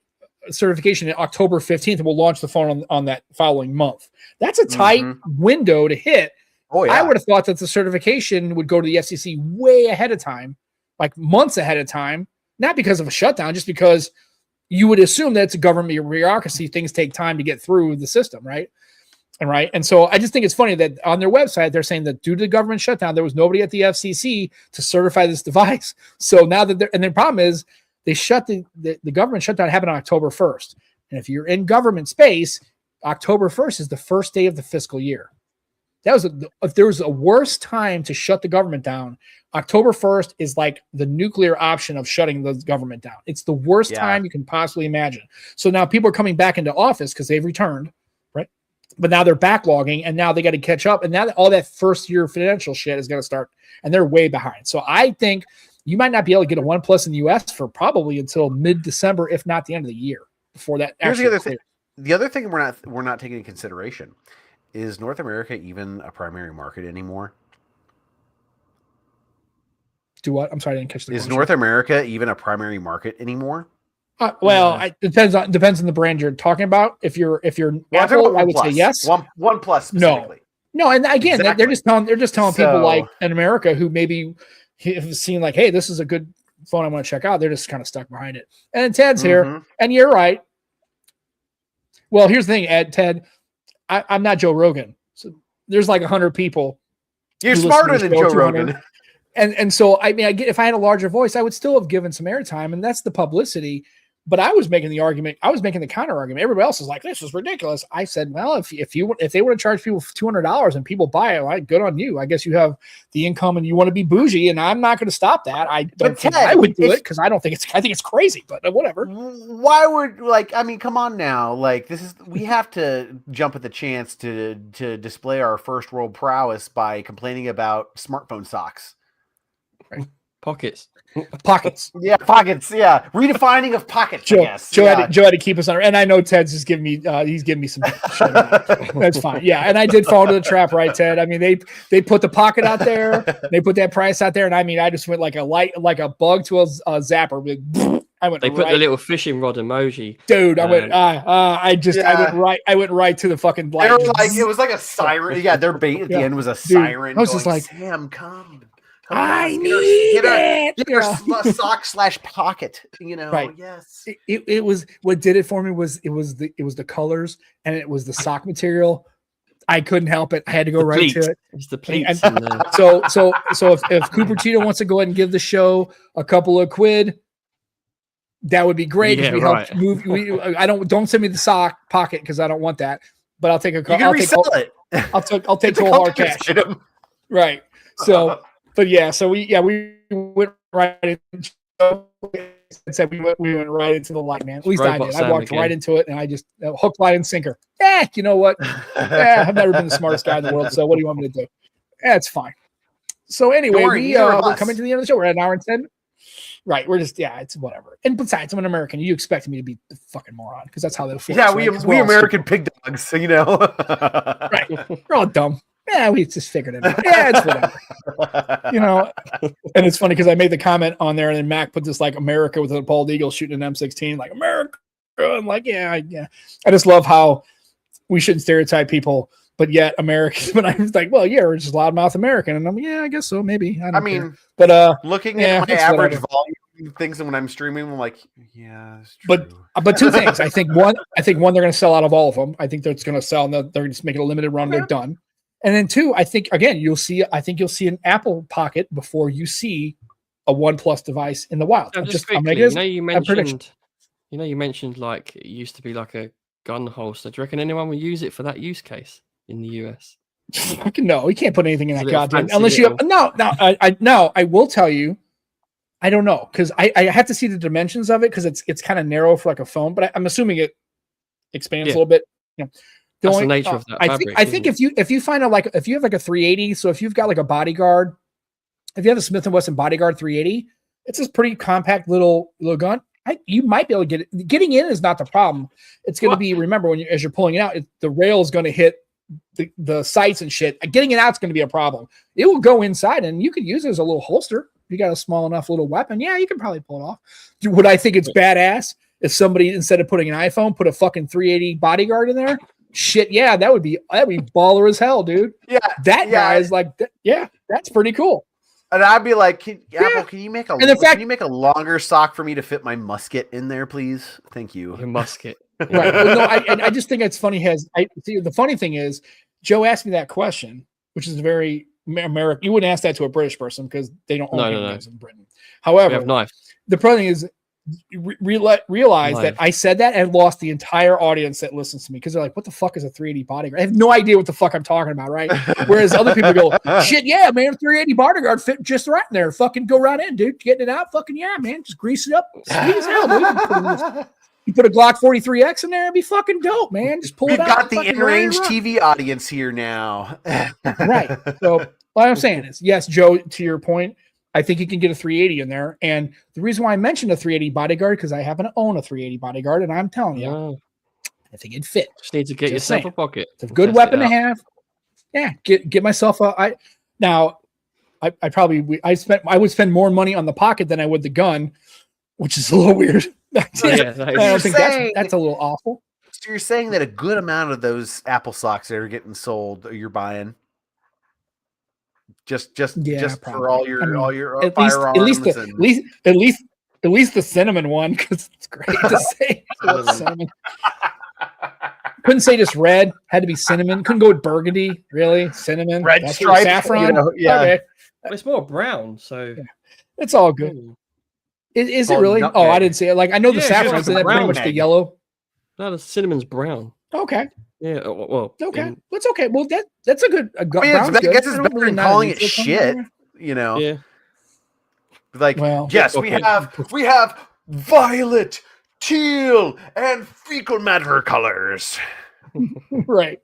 certification in October 15th and we'll launch the phone on that following month. That's a tight window to hit. Oh, yeah. I would have thought that the certification would go to the FCC way ahead of time, like months ahead of time, not because of a shutdown, just because you would assume that it's a government bureaucracy. Things take time to get through the system, right? And so I just think it's funny that on their website, they're saying that due to the government shutdown, there was nobody at the FCC to certify this device. So now that and the problem is they shut the government shutdown happened on October 1st. And if you're in government space, October 1st is the first day of the fiscal year. If there was a worse time to shut the government down, October 1st is like the nuclear option of shutting the government down. It's the worst time you can possibly imagine. So now people are coming back into office because they've returned, right? But now they're backlogging, and now they got to catch up. And now all that first year financial shit is going to start, and they're way behind. So I think you might not be able to get a OnePlus in the US for probably until mid-December, if not the end of the year, before that. Here's the other thing. The other thing we're not taking into consideration is North America even a primary market anymore? Do what? I'm sorry, I didn't catch the Is question. North America even a primary market anymore? It depends on the brand you're talking about. If you're Apple, I would say yes. OnePlus specifically. No, and again, Exactly. they're just telling people like in America who maybe have seen like, hey, this is a good phone I want to check out. They're just kind of stuck behind it. And Ted's here, and you're right. Well, here's the thing, Ted. I'm not Joe Rogan. So there's like 100 people. You're smarter than Joe Rogan. And so, I mean, I get if I had a larger voice, I would still have given some airtime, and that's the publicity. But I was making the argument. I was making the counter argument. Everybody else is like, "This is ridiculous." I said, "Well, if they want to charge people $200 and people buy it, like, good on you. I guess you have the income and you want to be bougie, and I'm not going to stop that. I don't think I would do it because I think it's crazy. But whatever. Why would come on now. We have to jump at the chance to display our first world prowess by complaining about smartphone socks. Right. Pockets. Yeah, pockets. Yeah, redefining of pockets. Joe, I guess. Joe had to keep us on. And I know Ted's just giving me. He's giving me some shit. That's fine. Yeah, and I did fall into the trap, right, Ted? I mean, they put the pocket out there. They put that price out there, and I mean, I just went like a bug to a zapper. They put the little fishing rod emoji, dude. I went right to the fucking light. It was like a siren. Yeah, their bait at the end was a siren. I was just like, Sam, come. I need it. Get our sock / pocket. Right. Yes. It was what did it for me was it was the colors and it was the sock material. I couldn't help it. I had to go right to it. It's the pleats. So if Cooper Tito wants to go ahead and give the show a couple of quid, that would be great. Yeah, we helped move. Don't send me the sock pocket because I don't want that. But I'll take a. You can resell it. I'll take cold hard cash. Right. So. But yeah, so we went right into said we went right into the light, man. At least I did. I walked right into it, and I just hook, line, and sinker. You know what? I've never been the smartest guy in the world. So what do you want me to do? It's fine. So anyway, we're coming to the end of the show. We're at an hour and 10. Right. We're just it's whatever. And besides, I'm an American. You expect me to be the fucking moron because that's how they feel. Yeah, we American pig dogs. So right. We're all dumb. Yeah, we just figured it out. Yeah, it's whatever. And it's funny because I made the comment on there, and then Mac put this like America with a bald eagle shooting an M16, like America. I'm like, yeah. I just love how we shouldn't stereotype people, but yet Americans. But I was like, well, yeah, we're just loudmouth American, and I'm like, yeah, I guess so, maybe. I mean, but looking at my average volume things, and when I'm streaming, I'm like, yeah, it's true. But two things. I think one, they're going to sell out of all of them. I think they're going to sell, and they're just making a limited run. They're done. And then two, I think again, you'll see an Apple Pocket before you see a OnePlus device in the wild. You mentioned like it used to be like a gun holster. Do you reckon anyone will use it for that use case in the US? No, you can't put anything in that goddamn unless you have no. I will tell you, I don't know because I have to see the dimensions of it because it's kind of narrow for like a phone, but I'm assuming it expands a little bit. That's the nature of that fabric. I think if you find if you have like a 380, so if you've got like a bodyguard, if you have a Smith & Wesson bodyguard 380, it's this pretty compact little gun. You might be able to get it. Getting in is not the problem. It's going to be, remember, as you're pulling it out, the rail is going to hit the sights and shit. Getting it out is going to be a problem. It will go inside, and you could use it as a little holster. If you got a small enough little weapon, you can probably pull it off. Would I think it's badass if somebody, instead of putting an iPhone, put a fucking 380 bodyguard in there? Shit, yeah, that'd be baller as hell, dude. Yeah, guy is like, that's pretty cool. And I'd be like, Apple, can you make a longer sock for me to fit my musket in there, please? Thank you. Your musket. Right. Well, no, I just think it's funny. The funny thing is, Joe asked me that question, which is very American. You wouldn't ask that to a British person because they don't own knives in Britain. However, we have knives. The problem is, realize that I said that and lost the entire audience that listens to me because they're like, what the fuck is a 380 bodyguard? I have no idea what the fuck I'm talking about, right? Whereas other people go, shit, yeah, man, 380 bodyguard fit just right in there. Fucking go right in, dude. Getting it out, fucking yeah, man. Just grease it up. Sweet as hell, dude. You put a Glock 43X in there, it'd be fucking dope, man. Just pull We've it out. got the fucking in-range run. TV audience here now. Right. So what I'm saying is, yes, Joe, to your point, I think you can get a 380 in there. And the reason why I mentioned a 380 bodyguard, because I happen to own a 380 bodyguard, and I'm telling you, I think it'd fit. Just need to get yourself a pocket. It's a good weapon to have. Yeah, get myself a. I would spend more money on the pocket than I would the gun, which is a little weird. I don't think that's a little awful. So you're saying that a good amount of those Apple socks that are getting sold, you're buying just for all your firearms. At least the cinnamon one, because it's great to say cinnamon. Couldn't say just red, had to be cinnamon. Couldn't go with burgundy, really. Cinnamon, red stripe, saffron. Okay. Well, it's more brown, so it's all good. Is it really? Oh, I didn't see it. Like I know the saffron, so that's pretty much the yellow. No, the cinnamon's brown. Okay. Yeah. Well. Okay. That's okay. Well, that's a good. I guess it's better than calling it shit. You know. Yeah. Like, yes, we have violet, teal, and fecal matter colors. Right.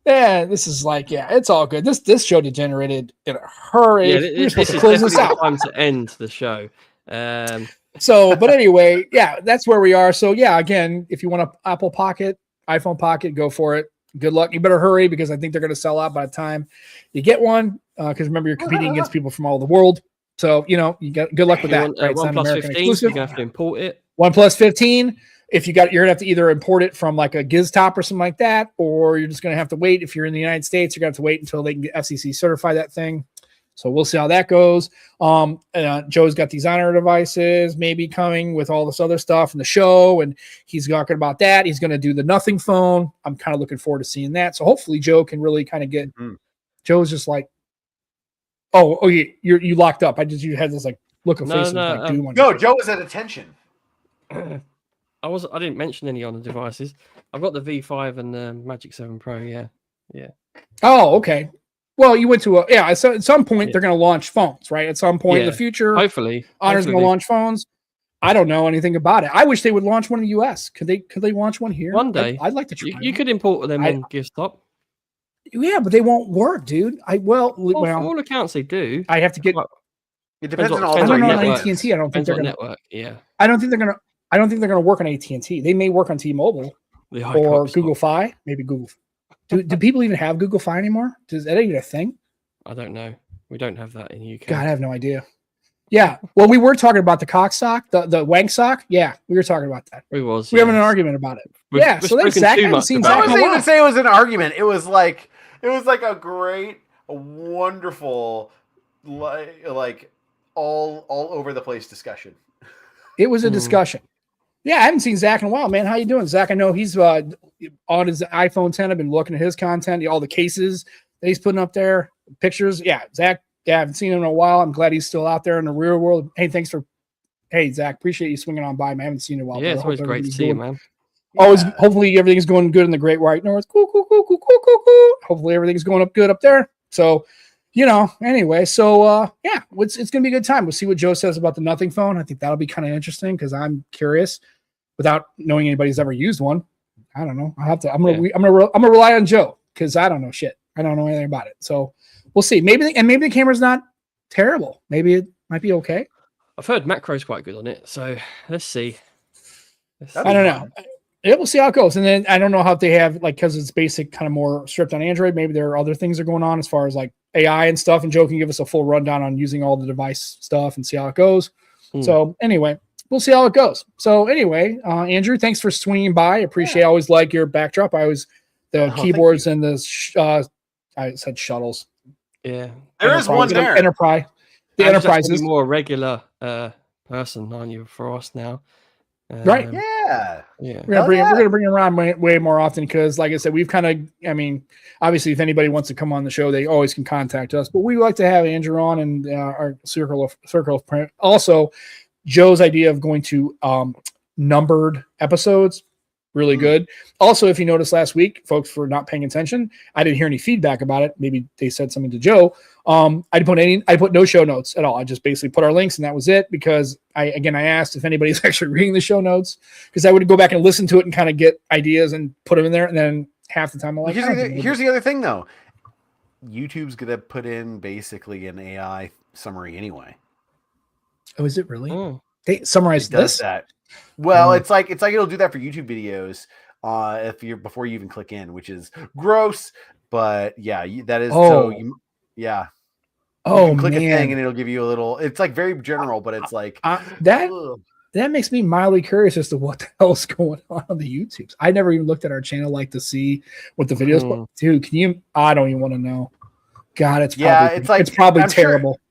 Yeah, this is like, it's all good. This show degenerated in a hurry. Yeah, this is close this out. Time to end the show. But anyway, that's where we are. So again, if you want an Apple Pocket, iPhone Pocket, go for it. Good luck. You better hurry because I think they're going to sell out by the time you get one. Because remember, you're competing against people from all over the world. So you get good luck with that. Right? OnePlus 15, you're gonna have to import it. OnePlus 15. If you're gonna have to either import it from like a GizTop or something like that, or you're just gonna have to wait. If you're in the United States, you're gonna have to wait until they can get FCC certify that thing. So we'll see how that goes. Joe's got these Honor devices maybe coming with all this other stuff in the show, and he's talking about that. He's going to do the Nothing phone. I'm kind of looking forward to seeing that. So hopefully Joe can really kind of get. Joe's just like, you locked up. You had this like look of face. No, Joe was at attention. I didn't mention any on the devices. I've got the V5 and the Magic 7 Pro. Yeah. Oh, okay. Well, you went to so at some point they're going to launch phones, right? At some point in the future, hopefully, Honor's going to launch phones. I don't know anything about it. I wish they would launch one in the US. Could they launch one here? One day. I'd like to try. You could import them on GiveStop. Yeah, but they won't work, dude. Well, for all accounts they do. I have to get. It depends on all. I don't know on AT&T. I don't think they're going to network. Yeah. I don't think they're going to work on AT&T. They may work on T-Mobile or Google Fi. Maybe Google. Do people even have Google Fi anymore? Is that even a thing? I don't know. We don't have that in the UK. God, I have no idea. Yeah. Well, we were talking about the cock sock, the wank sock. Yeah, we were talking about that. We were having an argument about it. So that's Zach. I haven't seen Zach. I wasn't even say it was an argument. It was like a great, wonderful, like all over the place discussion. It was a discussion. Yeah, I haven't seen Zach in a while, man. How you doing, Zach? I know he's on his iPhone 10. I've been looking at his content, all the cases that he's putting up there, pictures. Yeah, Zach. Yeah, I haven't seen him in a while. I'm glad he's still out there in the real world. Hey, Zach, appreciate you swinging on by, man. I haven't seen you in a while. Yeah, it's always great to see you, man. Always, hopefully everything's going good in the Great White North. Cool. Hopefully everything's going up good up there. So, anyway, so it's gonna be a good time. We'll see what Joe says about the Nothing phone. I think that'll be kind of interesting because I'm curious, without knowing anybody's ever used one. I don't know. I'm gonna rely on Joe because I don't know shit. I don't know anything about it. So we'll see. Maybe the camera's not terrible. Maybe it might be okay. I've heard macro's quite good on it. So let's see. I don't know. Yeah, we'll see how it goes. And then I don't know how they have, because it's basic, kind of more stripped on Android. Maybe there are other things that are going on as far as like AI and stuff. And Joe can give us a full rundown on using all the device stuff and see how it goes. So anyway, we'll see how it goes. So anyway, Andrew, thanks for swinging by. I appreciate. I always like your backdrop. The keyboards and the I said shuttles. Yeah, there is one there. Enterprise. The Enterprise is more regular person, aren't you, for us now? Right. Yeah. We're gonna bring him around way more often because, like I said, we've kind of. Obviously, if anybody wants to come on the show, they always can contact us. But we like to have Andrew on and our circle of print. Also, Joe's idea of going to numbered episodes really good. Also, if you noticed last week, folks, for not paying attention, I didn't hear any feedback about it. Maybe they said something to Joe. I put no show notes at all. I just basically put our links and that was it, because I asked if anybody's actually reading the show notes, because I would go back and listen to it and kind of get ideas and put them in there. And then half the time I'm like, here's the other thing though. YouTube's going to put in basically an AI summary anyway. Oh, is it really? Oh. They summarize this? That. Well, it's like it'll do that for YouTube videos before you even click in, which is gross. But yeah, that is yeah. Oh, click man. a thing and it'll give you a little. It's like very general, but it's like that makes me mildly curious as to what the hell's going on the YouTubes. I never even looked at our channel to see what the videos. Dude, can you? I don't even want to know. God, it's probably terrible. Sure.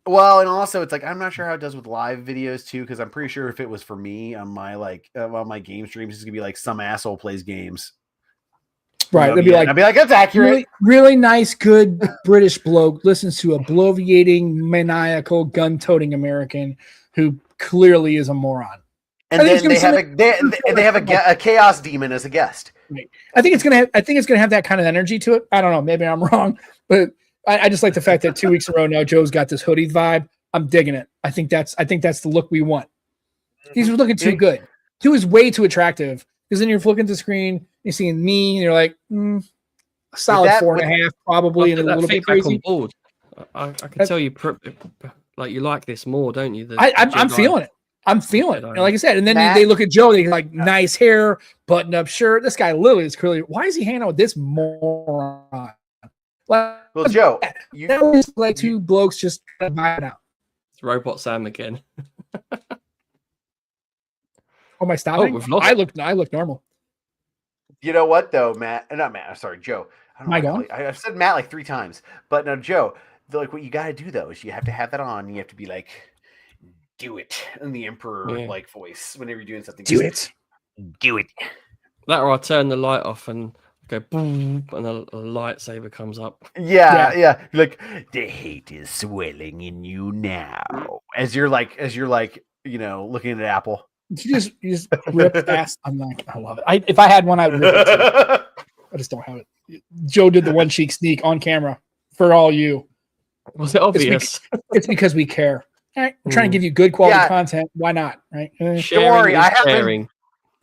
Well, and also it's like I'm not sure how it does with live videos too, because I'm pretty sure if it was for me on my on my game streams, it's gonna be like some asshole plays games. Right. They'd be like, I'd be like, that's accurate. Really, really nice, good British bloke listens to a bloviating, maniacal, gun-toting American who clearly is a moron. And then they have a chaos demon as a guest. Right. I think it's gonna have that kind of energy to it. I don't know. Maybe I'm wrong, but I just like the fact that 2 weeks in a row now Joe's got this hoodie vibe. I'm digging it. I think that's the look we want. He's looking too good. He was way too attractive. Because then you're looking at the screen, you're seeing me, and you're like, a solid 4.5, probably, and a little bit crazy. On board. I can tell you, like you like this more, don't you? I'm feeling it. I'm feeling it. And like I said, and then they look at Joe, they're like, nice hair, button-up shirt. This guy literally is clearly. Why is he hanging out with this moron? Well, Joe, that was like two blokes just vibing out. It's Robot Sam again. Oh, am I stopping? I look normal. You know what though, Matt? Not Matt. I'm sorry, Joe. Am I going? I've said Matt like 3 times, but no, Joe. Like what you got to do though is you have to have that on. And you have to be like, do it in the emperor like voice whenever you're doing something. Do it. That or I turn the light off and go boom, and a lightsaber comes up. Yeah. Like the hate is swelling in you now. As you're like, looking at Apple. You just rip fast. I love it. If I had one, I would rip it too. I just don't have it. Joe did the one cheek sneak on camera for all you. Was it obvious? It's because we care. Right? We're trying to give you good quality content. Why not? Right? Don't worry. I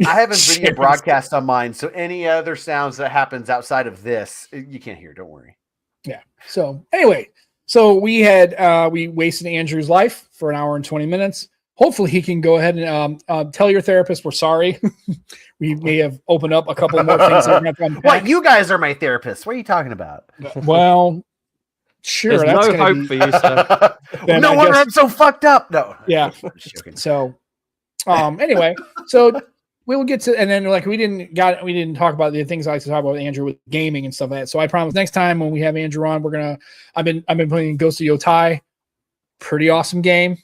have a video broadcast on mine, so any other sounds that happens outside of this, you can't hear. Don't worry. Yeah. So anyway, we wasted Andrew's life for an hour and 20 minutes. Hopefully he can go ahead and tell your therapist we're sorry. We may have opened up a couple more things. What? You guys are my therapists. What are you talking about? Well, sure. There's no hope for you, sir. No wonder I'm so fucked up. No. Yeah. So, anyway, so we'll get to, and then we didn't talk about the things I like to talk about with Andrew with gaming and stuff like that. So I promise next time when we have Andrew on, I've been playing Ghost of Yotai. Pretty awesome game.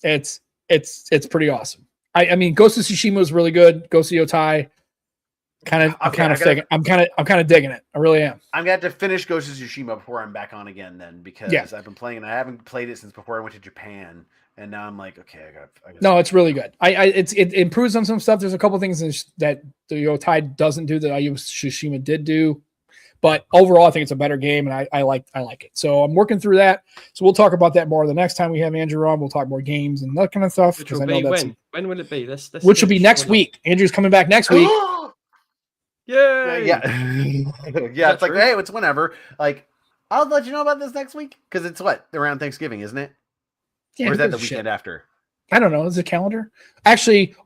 It's pretty awesome. I mean, Ghost of Tsushima was really good. Ghost of Yotai, I'm kind of digging it. I really am. I'm gonna have to finish Ghost of Tsushima before I'm back on again, then, because I've been playing and I haven't played it since before I went to Japan, and now I'm like, okay, I got. No, it's really good. It improves on some stuff. There's a couple things that the Yotai doesn't do that Tsushima did do. But overall, I think it's a better game, and I like it. So I'm working through that. So we'll talk about that more the next time we have Andrew on. We'll talk more games and that kind of stuff. Which will be when will it be? Which will be next week. Andrew's coming back next week. Yay! Yeah. It's like, hey, it's whenever. Like, I'll let you know about this next week because it's around Thanksgiving, isn't it? Yeah, or is that the weekend after? I don't know. Is it calendar? Actually,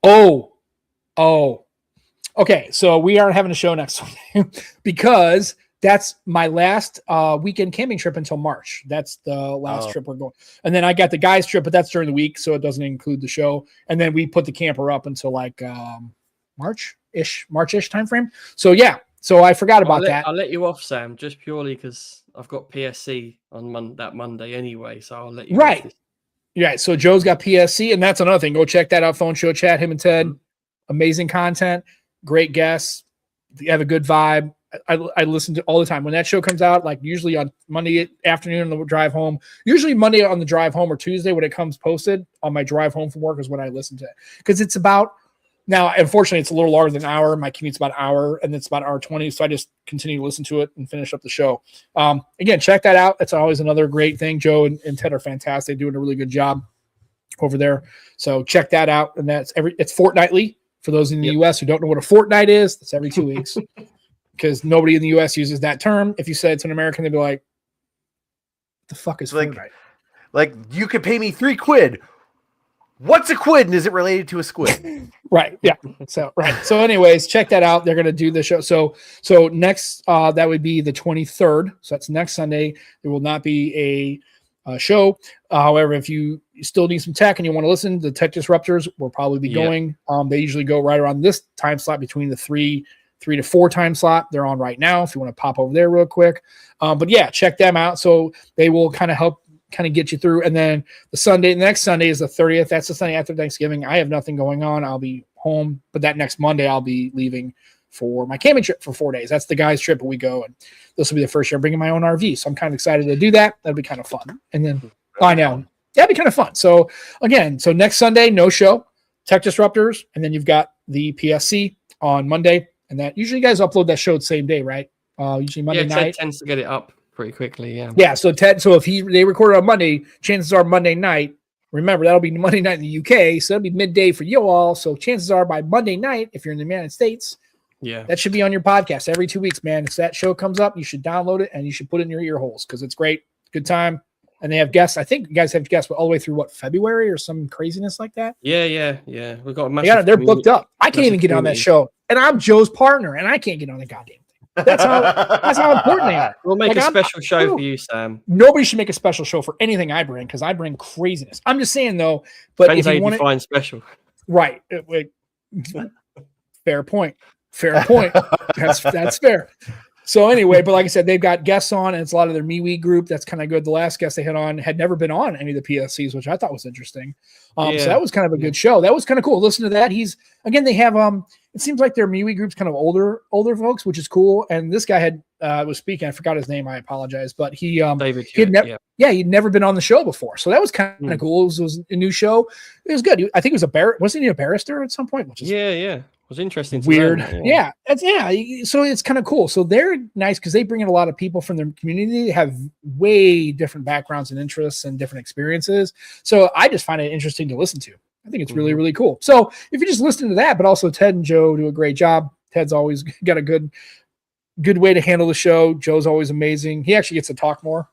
okay. So we aren't having a show next week because that's my last weekend camping trip until March. That's the last trip we're going. And then I got the guys trip, but that's during the week, so it doesn't include the show. And then we put the camper up until like March-ish time frame. So yeah. So I forgot about that. I'll let you off, Sam, just purely because I've got PSC on that Monday anyway. So I'll let you right. Yeah. So Joe's got PSC, and that's another thing. Go check that out. Phone Show Chat. Him and Ted. Amazing content. Great guests. You have a good vibe. I listen to all the time when that show comes out, like usually on Monday afternoon on the drive home, usually Monday on the drive home or Tuesday when it comes posted on my drive home from work is when I listen to it. Because it's about Now, unfortunately, it's a little longer than an hour. My commute's about an hour, and it's about an hour 20. So I just continue to listen to it and finish up the show. Again, check that out. That's always another great thing. Joe and Ted are fantastic, doing a really good job over there. So check that out. And it's fortnightly for those in the US who don't know what a fortnight is. It's every 2 weeks because nobody in the US uses that term. If you said it to an American, they'd be like, "What the fuck is fortnight?" Like, you could pay me $3. What's a quid, and is it related to a squid? Right. Yeah. So anyways, check that out. They're going to do the show. So next, that would be the 23rd. So that's next Sunday. There will not be a show. However, if you still need some tech and you want to listen, the Tech Disruptors will probably be going. They usually go right around this time slot between the 3 to 4 time slot. They're on right now. If you want to pop over there real quick. But yeah, check them out. So they will kind of help get you through. And then the next Sunday is the 30th. That's the Sunday after Thanksgiving. I have nothing going on. I'll be home, but that next Monday I'll be leaving for my camping trip for 4 days. That's the guys' trip where we go. And this will be the first year I'm bringing my own RV. So I'm kind of excited to do that. That'll be kind of fun. And then I know that'd be kind of fun. So again, next Sunday, no show, Tech Disruptors. And then you've got the PSC on Monday. And that usually you guys upload that show the same day, right? Usually Monday night. Ted tends to get it up pretty quickly. Yeah. So Ted, if they record it on Monday, chances are Monday night. Remember, that'll be Monday night in the UK, so that'll be midday for you all. So chances are by Monday night, if you're in the United States, that should be on your podcast every 2 weeks, man. If that show comes up, you should download it and you should put it in your ear holes because it's great, good time. And they have guests. I think you guys have guests all the way through February or some craziness like that. Yeah. We've got a massive they're booked up. I can't even get on that show, and I'm Joe's partner, and I can't get on the goddamn. That's how important they are. We'll make a special show for you, Sam. Nobody should make a special show for anything I bring because I bring craziness. I'm just saying though, but depends if you how want you define special, right? Fair point. That's fair. So anyway, but like I said, they've got guests on, and it's a lot of their MeWe group. That's kind of good. The last guest they had on had never been on any of the PSCs, which I thought was interesting. So that was kind of a good show. That was kind of cool. Listen to that. They have it seems like their MeWe group's kind of older folks, which is cool. And this guy was speaking. I forgot his name. I apologize, but David, he'd never been on the show before, so that was kind of cool. It was a new show. It was good. I think it was wasn't he a barrister at some point? Which is It was interesting. Weird. So it's kind of cool. So they're nice because they bring in a lot of people from their community. They have way different backgrounds and interests and different experiences. So I just find it interesting to listen to. I think it's really, really cool. So if you just listen to that, but also Ted and Joe do a great job. Ted's always got a good way to handle the show. Joe's always amazing. He actually gets to talk more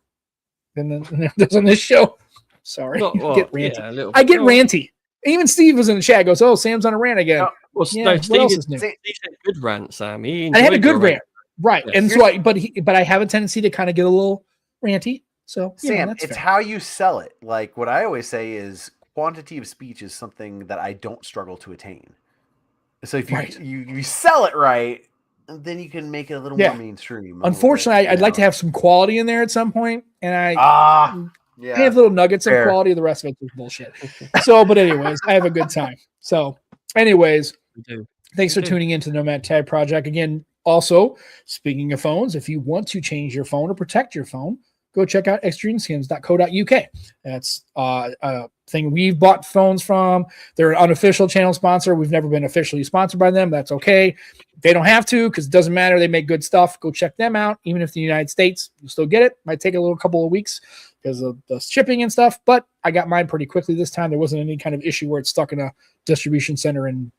than does on this show. Sorry. I get ranty. Even Steve was in the chat. Goes, "Oh, Sam's on a rant again." Steve had a good rant, Sam. I had a good rant, right? Yes. And so, but I have a tendency to kind of get a little ranty. So, Sam, it's fair. How you sell it. Like what I always say is, quantity of speech is something that I don't struggle to attain. So if you sell it right, then you can make it a little more mainstream. Unfortunately, I'd like to have some quality in there at some point, and I have little nuggets of quality. The rest of it is bullshit. So, but anyways, I have a good time. So, anyways, thanks for tuning into the Nomad Tag Project. Again, also, speaking of phones, if you want to change your phone or protect your phone, go check out extremeskins.co.uk. That's a thing we've bought phones from. They're an unofficial channel sponsor. We've never been officially sponsored by them. That's okay. They don't have to because it doesn't matter. They make good stuff. Go check them out. Even if the United States, you still get it. Might take a couple of weeks because of the shipping and stuff, but I got mine pretty quickly this time. There wasn't any kind of issue where it's stuck in a distribution center in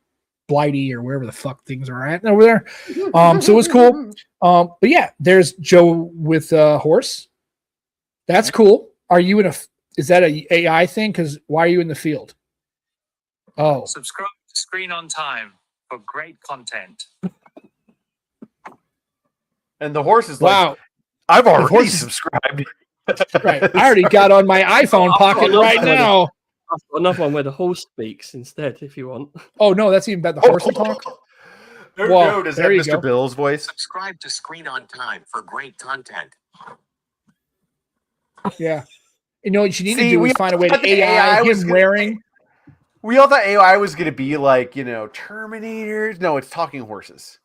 Blighty or wherever the fuck things are at over there. So it was cool. But yeah, there's Joe with a horse. That's cool. Are you is that a AI thing? Because why are you in the field? Oh. Subscribe to Screen on Time for great content. And the horse is wow. Like, I've already subscribed. Right. I already got on my iPhone pocket right now. I've got another one where the horse speaks instead, if you want. Oh, no, that's even better. The horse will talk? No, does that Mr. Bill's voice? Subscribe to Screen on Time for great content. Yeah. You know what you need to do is find a way to AI him wearing. We all thought AI was going to be like, Terminators. No, it's talking horses.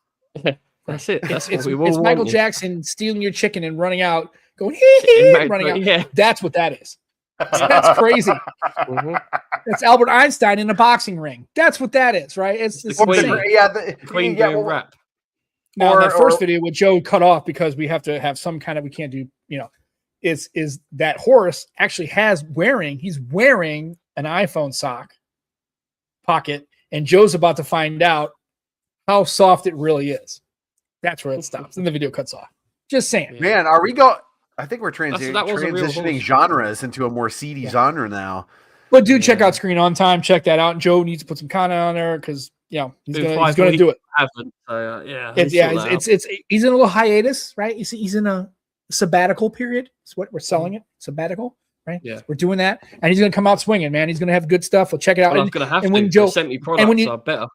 That's it. It's Michael Jackson stealing your chicken and running out, going, running out. Yeah. That's what that is. That's crazy. Mhm. It's Albert Einstein in a boxing ring. That's what that is, right? It's The insane. Queen. The Queen doing rap. Now, Or- that first or- video with Joe cut off because we have to have some kind of, we can't do, is that Horace actually he's wearing an iPhone sock pocket, and Joe's about to find out how soft it really is. That's where it stops. And the video cuts off. Just saying. Yeah. Man, are we going? I think we're That was a real transitioning horse. genres into a more seedy genre now. But do check Yeah. out Screen on Time. Check that out. Joe needs to put some content on there because he's Been gonna 5 do it. Haven't. So, yeah. He's in a little hiatus, right? He's in a sabbatical period. That's what we're selling it. Sabbatical, right? Yeah. We're doing that, and he's gonna come out swinging, man. He's gonna have good stuff. We'll check it out. Well, I'm gonna have and to. when Joe- They sent me products, when you- so I better.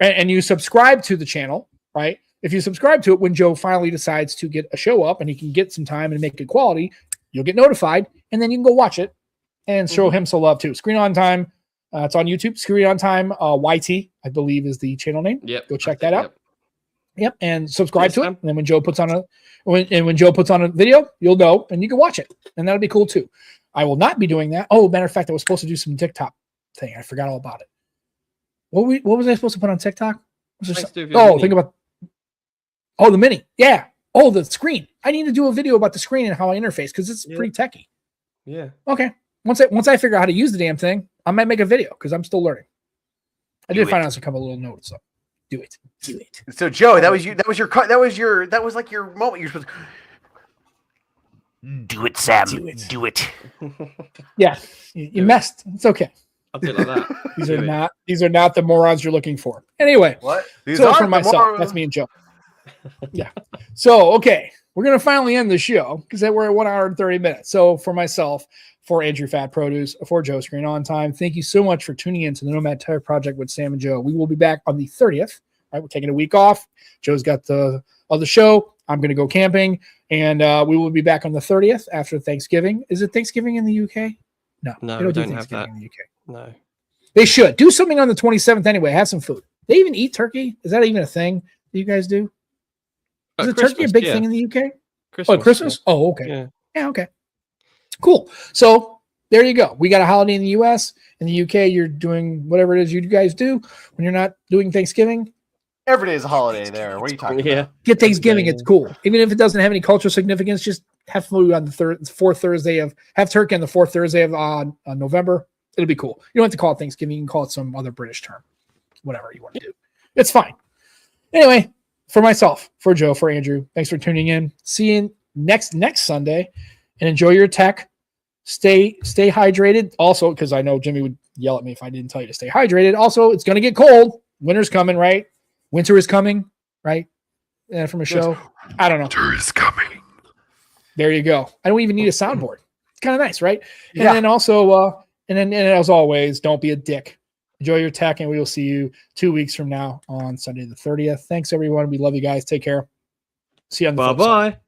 and you subscribe to the channel, right? If you subscribe to it, when Joe finally decides to get a show up and he can get some time and make good quality, you'll get notified, and then you can go watch it and show him some love too. Screen on Time. It's on YouTube. Screen on Time. YT, I believe, is the channel name. Yep. Go check that out. Yep. Yep, and subscribe Yes, to it. Sam. And then when Joe puts on a video, you'll know, and you can watch it, and that'll be cool too. I will not be doing that. Oh, matter of fact, I was supposed to do some TikTok thing. I forgot all about it. What was I supposed to put on TikTok? Was there Nice some- to have your think mini. about. Oh, the mini. Yeah. Oh, the screen. I need to do a video about the screen and how I interface because it's Yeah. pretty techy. Yeah. Okay. Once I figure out how to use the damn thing, I might make a video because I'm still learning. I Do did find it. out a couple little notes. So do it. So Joe, that was you. That was like your moment. You're supposed to do it, Sam. Do it. Yeah. You messed. It's okay. I'll do it like that. These are not the morons you're looking for. Anyway, What? so for myself, that's me and Joe. Yeah. So okay, we're gonna finally end the show because we're at 1 hour and 30 minutes. So for myself, for Andrew Fat Produce, for Joe Screen on Time, thank you so much for tuning in to the Nomad Tire Project with Sam and Joe. We will be back on the 30th. Right, we're taking a week off. Joe's got the other show. I'm gonna go camping, and we will be back on the 30th after Thanksgiving. Is it Thanksgiving in the UK? No, No, they we do don't have Thanksgiving that. in the UK. No. They should do something on the 27th anyway. Have some food. They even eat turkey. Is that even a thing that you guys do? Is it turkey a big thing in the UK? Christmas. Oh, Christmas? Oh, okay. Yeah. Yeah, okay. Cool. So there you go. We got a holiday in the US. In the UK, you're doing whatever it is you guys do when you're not doing Thanksgiving. Every day is a holiday there. What are you talking Yeah. about? Get Thanksgiving. Yeah. It's cool. Even if it doesn't have any cultural significance, just have food on the fourth Thursday have turkey on the fourth Thursday of November. It'll be cool. You don't have to call it Thanksgiving. You can call it some other British term. Whatever you want to do. It's fine. Anyway, for myself, for Joe, for Andrew, thanks for tuning in. See you next Sunday, and enjoy your tech. Stay hydrated. Also, because I know Jimmy would yell at me if I didn't tell you to stay hydrated. Also, it's going to get cold. Winter's coming, right? Winter is coming, right? And from a show, I don't know. Winter is coming. There you go. I don't even need a soundboard. It's kind of nice, right? And Yeah. then also, and as always, don't be a dick. Enjoy your tech, and we will see you 2 weeks from now on Sunday the 30th. Thanks, everyone. We love you guys. Take care. See you on the flip side. Bye-bye.